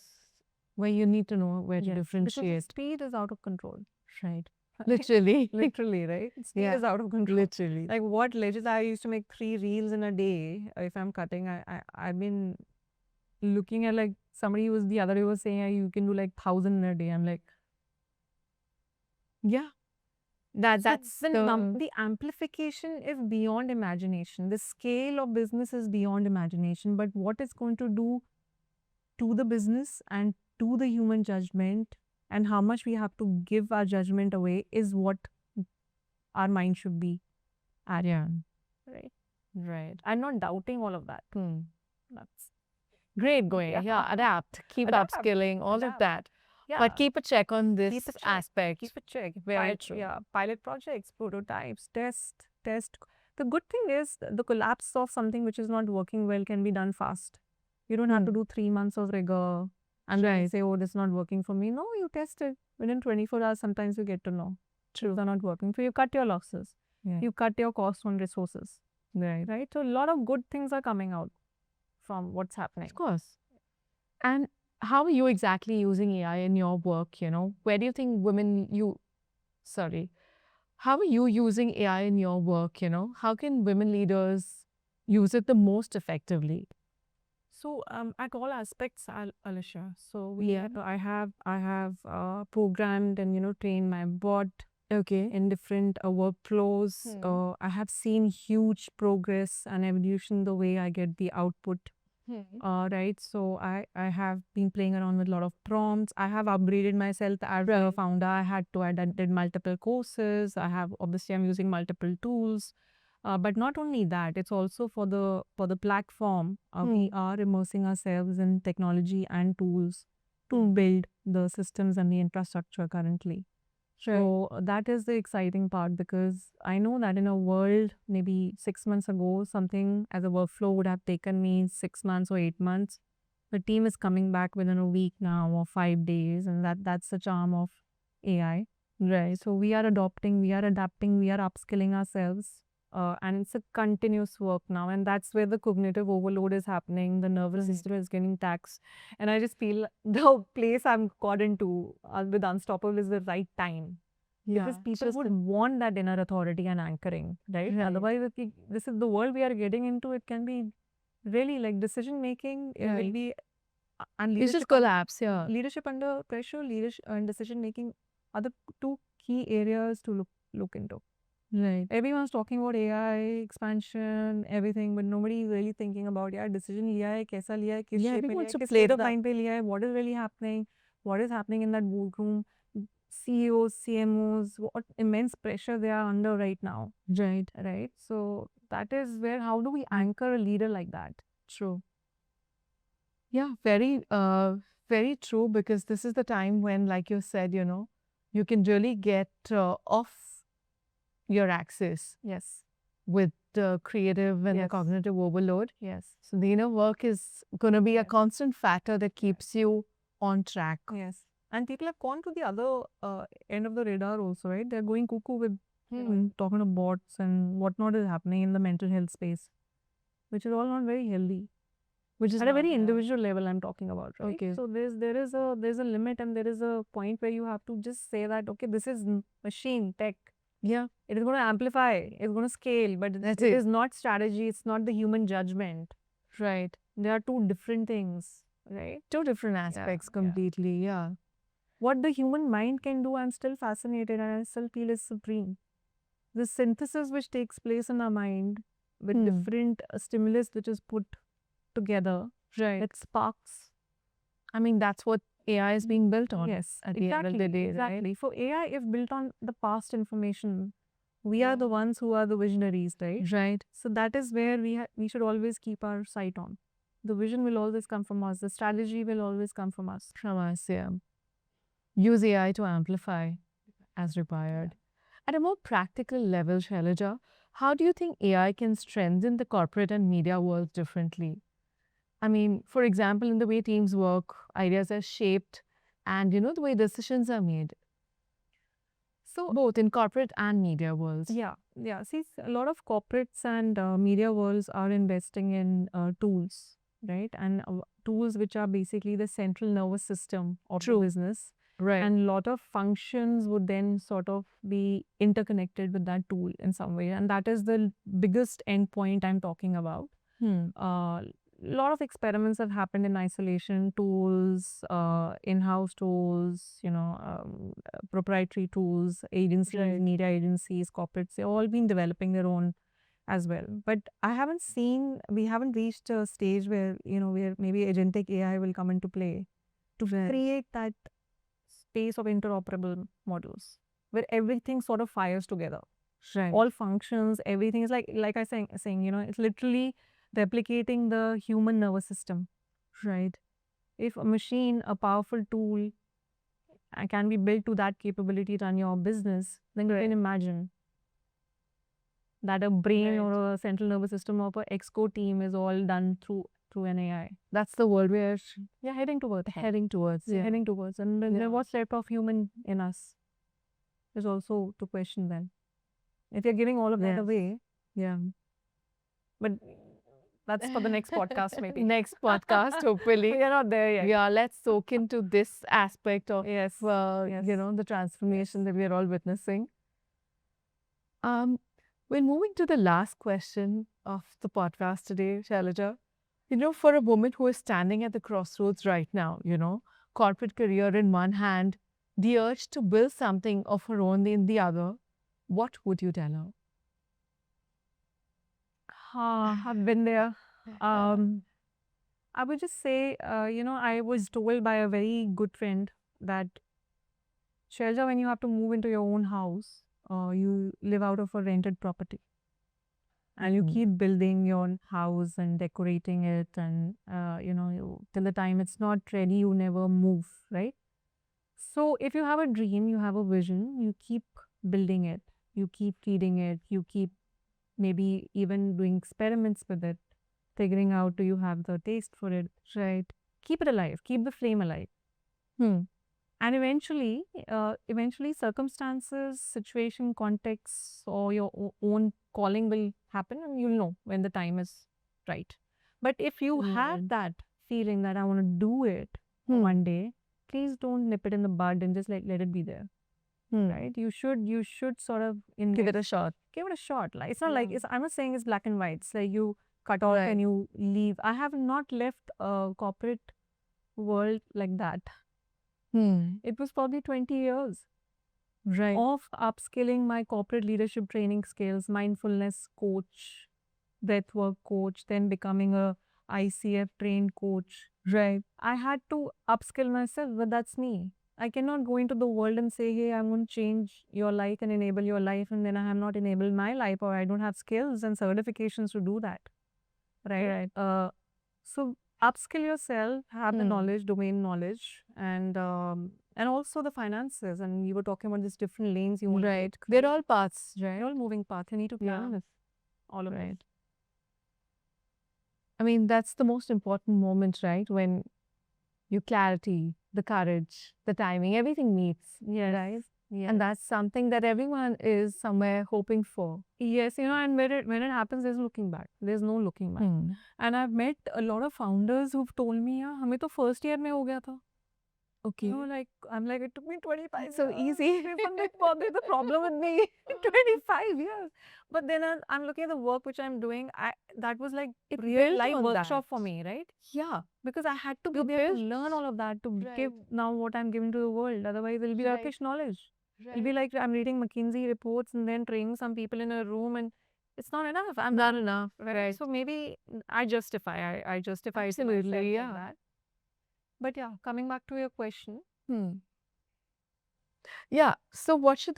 where you need to know where to Yes, because differentiate. speed is out of control. Right. Literally. Literally, right? Speed Yeah. is out of control. Literally. Like what legit I used to make 3 reels in a day. If I'm cutting, I've been looking at like somebody was the other day was saying you can do like 1,000 in a day. I'm like, Yeah. That's the amplification is beyond imagination. The scale of business is beyond imagination. But what it's going to do to the business and to the human judgment and how much we have to give our judgment away is what our mind should be at. yeah. Right. Right. I'm not doubting all of that. That's Great going. Yeah. Yeah. Adapt. Keep Adapt, upskilling, all of adapt. that. Yeah. But keep a check on this Keep a check. aspect. Keep a check. Very true. Yeah, pilot projects, prototypes, test. The good thing is the collapse of something which is not working well can be done fast. You don't have to do 3 months of rigor and then say, oh, this is not working for me. No, you test it. Within 24 hours, sometimes you get to know. True. They're not working. So you cut your losses. Yeah. You cut your cost on resources. Right. Right? So a lot of good things are coming out from what's happening. Of course. And how are you exactly using AI in your work? Where do you think how are you using AI in your work? How can women leaders use it the most effectively? So at all aspects, Alisha. So Yeah. I have programmed and trained my bot Okay. in different workflows. I have seen huge progress and evolution the way I get the output. Right. So I have been playing around with a lot of prompts. I have upgraded myself as a founder. I did multiple courses. Obviously I'm using multiple tools. But not only that, it's also for the platform. We are immersing ourselves in technology and tools to build the systems and the infrastructure currently. So that is the exciting part because I know that in a world maybe 6 months ago, something as a workflow would have taken me 6 months or 8 months. The team is coming back within a week now or 5 days, and that's the charm of AI. Right. So we are adopting, we are adapting, we are upskilling ourselves. And it's a continuous work now, and that's where the cognitive overload is happening. The nervous system is getting taxed, and I just feel the place I'm got into with Unstoppable is the right time. Because people would want that inner authority and anchoring, right? Otherwise, this is the world we are getting into. It can be really like decision making. It will be and It's just leadership collapse. Yeah. leadership under pressure, leadership and decision making are the two key areas to look into. Right. Everyone's talking about AI expansion, everything, but nobody is really thinking about decision लिया है, कैसा लिया है, किस shape में लिया है, किस state of mind पे लिया है, what is really happening, what is happening in that boardroom, CEOs, CMOs, what immense pressure they are under right now. Right. Right. So that is where how do we anchor a leader like that? True. Yeah, very true, because this is the time when, like you said, you can really get off your axis. Yes. With the creative and the cognitive overload. Yes. So the inner work is going to be a constant factor that keeps you on track. Yes. And people have gone to the other end of the radar also, right? They're going cuckoo with talking about bots and whatnot is happening in the mental health space, which is all not very healthy. Which is at a very individual level I'm talking about, right? Okay. So there's a limit and there is a point where you have to just say that, okay, this is machine tech. Yeah. It is going to amplify, it's going to scale, but it is not strategy, it's not the human judgment. Right. There are two different things, right? Two different aspects completely, yeah. What the human mind can do, I'm still fascinated and I still feel is supreme. The synthesis which takes place in our mind with different stimulus which is put together, right? It sparks. I mean, that's what AI is being built on. Yes, at the end of the day, right? exactly. For AI, if built on the past information, we are the ones who are the visionaries, right? Right. So that is where we should always keep our sight on. The vision will always come from us. The strategy will always come from us. From us, yeah. Use AI to amplify as required. At a more practical level, Shailaja, how do you think AI can strengthen the corporate and media world differently? I mean, for example, in the way teams work, ideas are shaped, and the way decisions are made, So both in corporate and media worlds. yeah. See, a lot of corporates and media worlds are investing in tools, right? And tools which are basically the central nervous system of the True. business. Right. And a lot of functions would then sort of be interconnected with that tool in some way. And that is the biggest endpoint I'm talking about. A lot of experiments have happened in isolation tools, in-house tools, proprietary tools, agencies, Right. media agencies, corporates, they've all been developing their own as well. But we haven't reached a stage where, where maybe agentic AI will come into play to create that space of interoperable models where everything sort of fires together. Right. All functions, everything is like I saying, it's literally replicating the human nervous system. Right. If a machine, a powerful tool, can be built to that capability to run your business, then you can imagine that a brain or a central nervous system of a exco team is all done through an AI. That's the world we're Heading towards. heading towards. Yeah. Heading towards. And then what's left of human in us is also to question then. If you're giving all of that away, Yeah. but that's for the next podcast, maybe. Next podcast, hopefully. We are not there yet. Yeah, let's soak into this aspect of Yes. the transformation that we are all witnessing. We're moving to the last question of the podcast today, Shailaja. For a woman who is standing at the crossroads right now, corporate career in one hand, the urge to build something of her own in the other, what would you tell her? I've been there. I would just say, I was told by a very good friend that, Shelja, when you have to move into your own house, you live out of a rented property. And you keep building your house and decorating it, and till the time it's not ready, you never move, right? So if you have a dream, you have a vision, you keep building it, you keep feeding it, you keep maybe even doing experiments with it, figuring out, do you have the taste for it, right? Keep it alive, keep the flame alive. And eventually, circumstances, situation, contexts, or your own calling will happen, and you'll know when the time is right. But if you have that feeling that I want to do it one day, please don't nip it in the bud and just let it be there. Right? You should sort of Give it a shot. Give it a shot. Like it's not like I'm not saying it's black and white. It's like you cut off and you leave. I have not left a corporate world like that. It was probably 20 years of upskilling my corporate leadership training skills, mindfulness coach, breathwork coach, then becoming a ICF trained coach. Right. I had to upskill myself, but that's me. I cannot go into the world and say, hey, I'm going to change your life and enable your life, and then I have not enabled my life, or I don't have skills and certifications to do that. Right? So upskill yourself, have the knowledge, domain knowledge, and also the finances. And you were talking about these different lanes you want to take. They're all paths, right? They're all moving paths. You need to plan with all of it. I mean, that's the most important moment, right? When your clarity, the courage, the timing, everything meets. Yes. Right? Yes. And that's something that everyone is somewhere hoping for. Yes, and when it happens, there's looking back. There's no looking back. And I've met a lot of founders who've told me, yeah, हमें तो first year में हो गया था. Okay. I'm like, it took me 25 so easy. The problem with me, 25 years. But then I'm looking at the work which I'm doing. That was like a real life workshop for me, right? Yeah. Because I had to be there to learn all of that, to give now what I'm giving to the world. Otherwise, it'll be Turkish knowledge. It'll be like I'm reading McKinsey reports and then training some people in a room, and it's not enough. I'm not enough. Right. So maybe I justify. I justify Absolutely, yeah. That. But yeah, coming back to your question, Yeah. So what should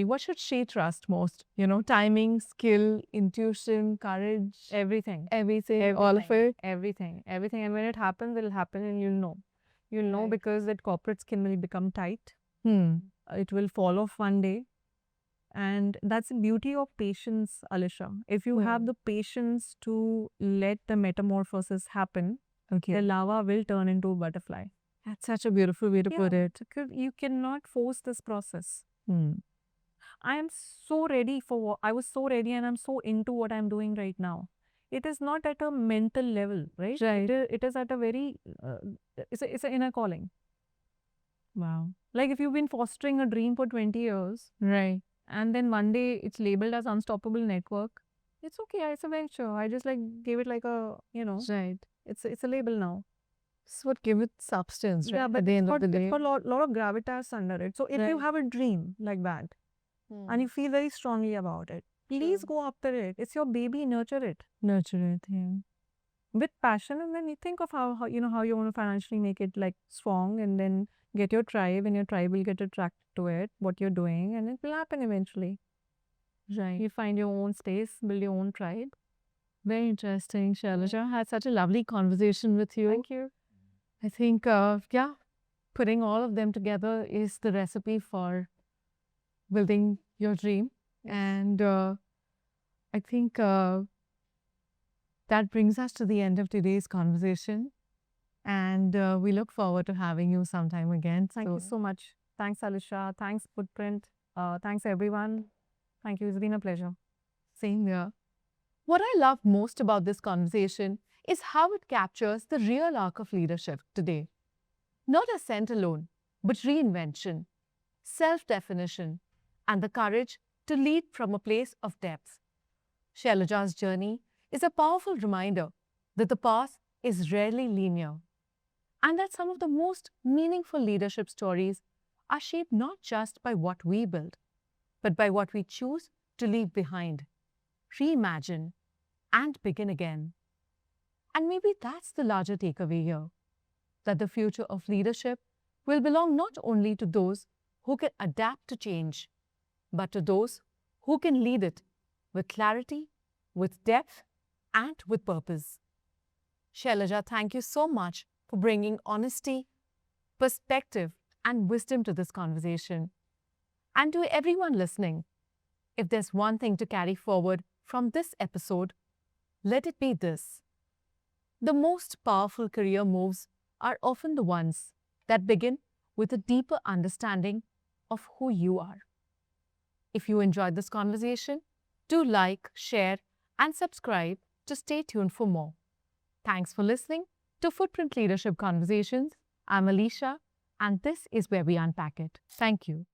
what should she trust most? Timing, skill, intuition, courage, everything, everything, all of it. everything. And when it happens, it'll happen and you'll know. You'll know Right. because that corporate skin will become tight. Hmm. It will fall off one day. And that's the beauty of patience, Alisha. If you have Hmm. the patience to let the metamorphosis happen, Okay. the lava will turn into a butterfly. That's such a beautiful way to put it. Because you cannot force this process. Hmm. I am so ready for what I was so ready and I'm so into what I'm doing right now. It is not at a mental level, right? Right. It is at a very, it's an inner calling. Wow. Like if you've been fostering a dream for 20 years Right. and then one day it's labeled as unstoppable network, it's okay. It's a venture. I just like gave it like a, Right. it's a label now. It's what give it substance, right? Yeah, but At the end of the day. it's got lot of gravitas under it. So if you Right. have a dream like that and you feel very strongly about it, please go after it. It's your baby, nurture it Nurture it. Yeah. with passion, and then you think of how you want to financially make it like strong, and then get your tribe, and your tribe will get attracted to it, what you're doing, and it will happen eventually. Right. You find your own space, build your own tribe. Very interesting, Shailaja. Had such a lovely conversation with you. Thank you. I think, yeah, putting all of them together is the recipe for building your dream. And I think that brings us to the end of today's conversation. And we look forward to having you sometime again. Thank you so much. Thanks, Alisha. Thanks, Footprint. Thanks, everyone. Thank you. It's been a pleasure. Same here. What I love most about this conversation is how it captures the real arc of leadership today. Not ascent alone, but reinvention, self definition, and the courage to lead from a place of depth. Shailaja's journey is a powerful reminder that the path is rarely linear, and that some of the most meaningful leadership stories are shaped not just by what we build, but by what we choose to leave behind, reimagine, and begin again. And maybe that's the larger takeaway here, that the future of leadership will belong not only to those who can adapt to change, but to those who can lead it with clarity, with depth, and with purpose. Shailaja, thank you so much for bringing honesty, perspective, and wisdom to this conversation. And to everyone listening, if there's one thing to carry forward from this episode, let it be this: the most powerful career moves are often the ones that begin with a deeper understanding of who you are. If you enjoyed this conversation, do like, share, and subscribe to stay tuned for more. Thanks for listening to Footprint Leadership Conversations. I'm Alisha, and this is where we unpack it. Thank you.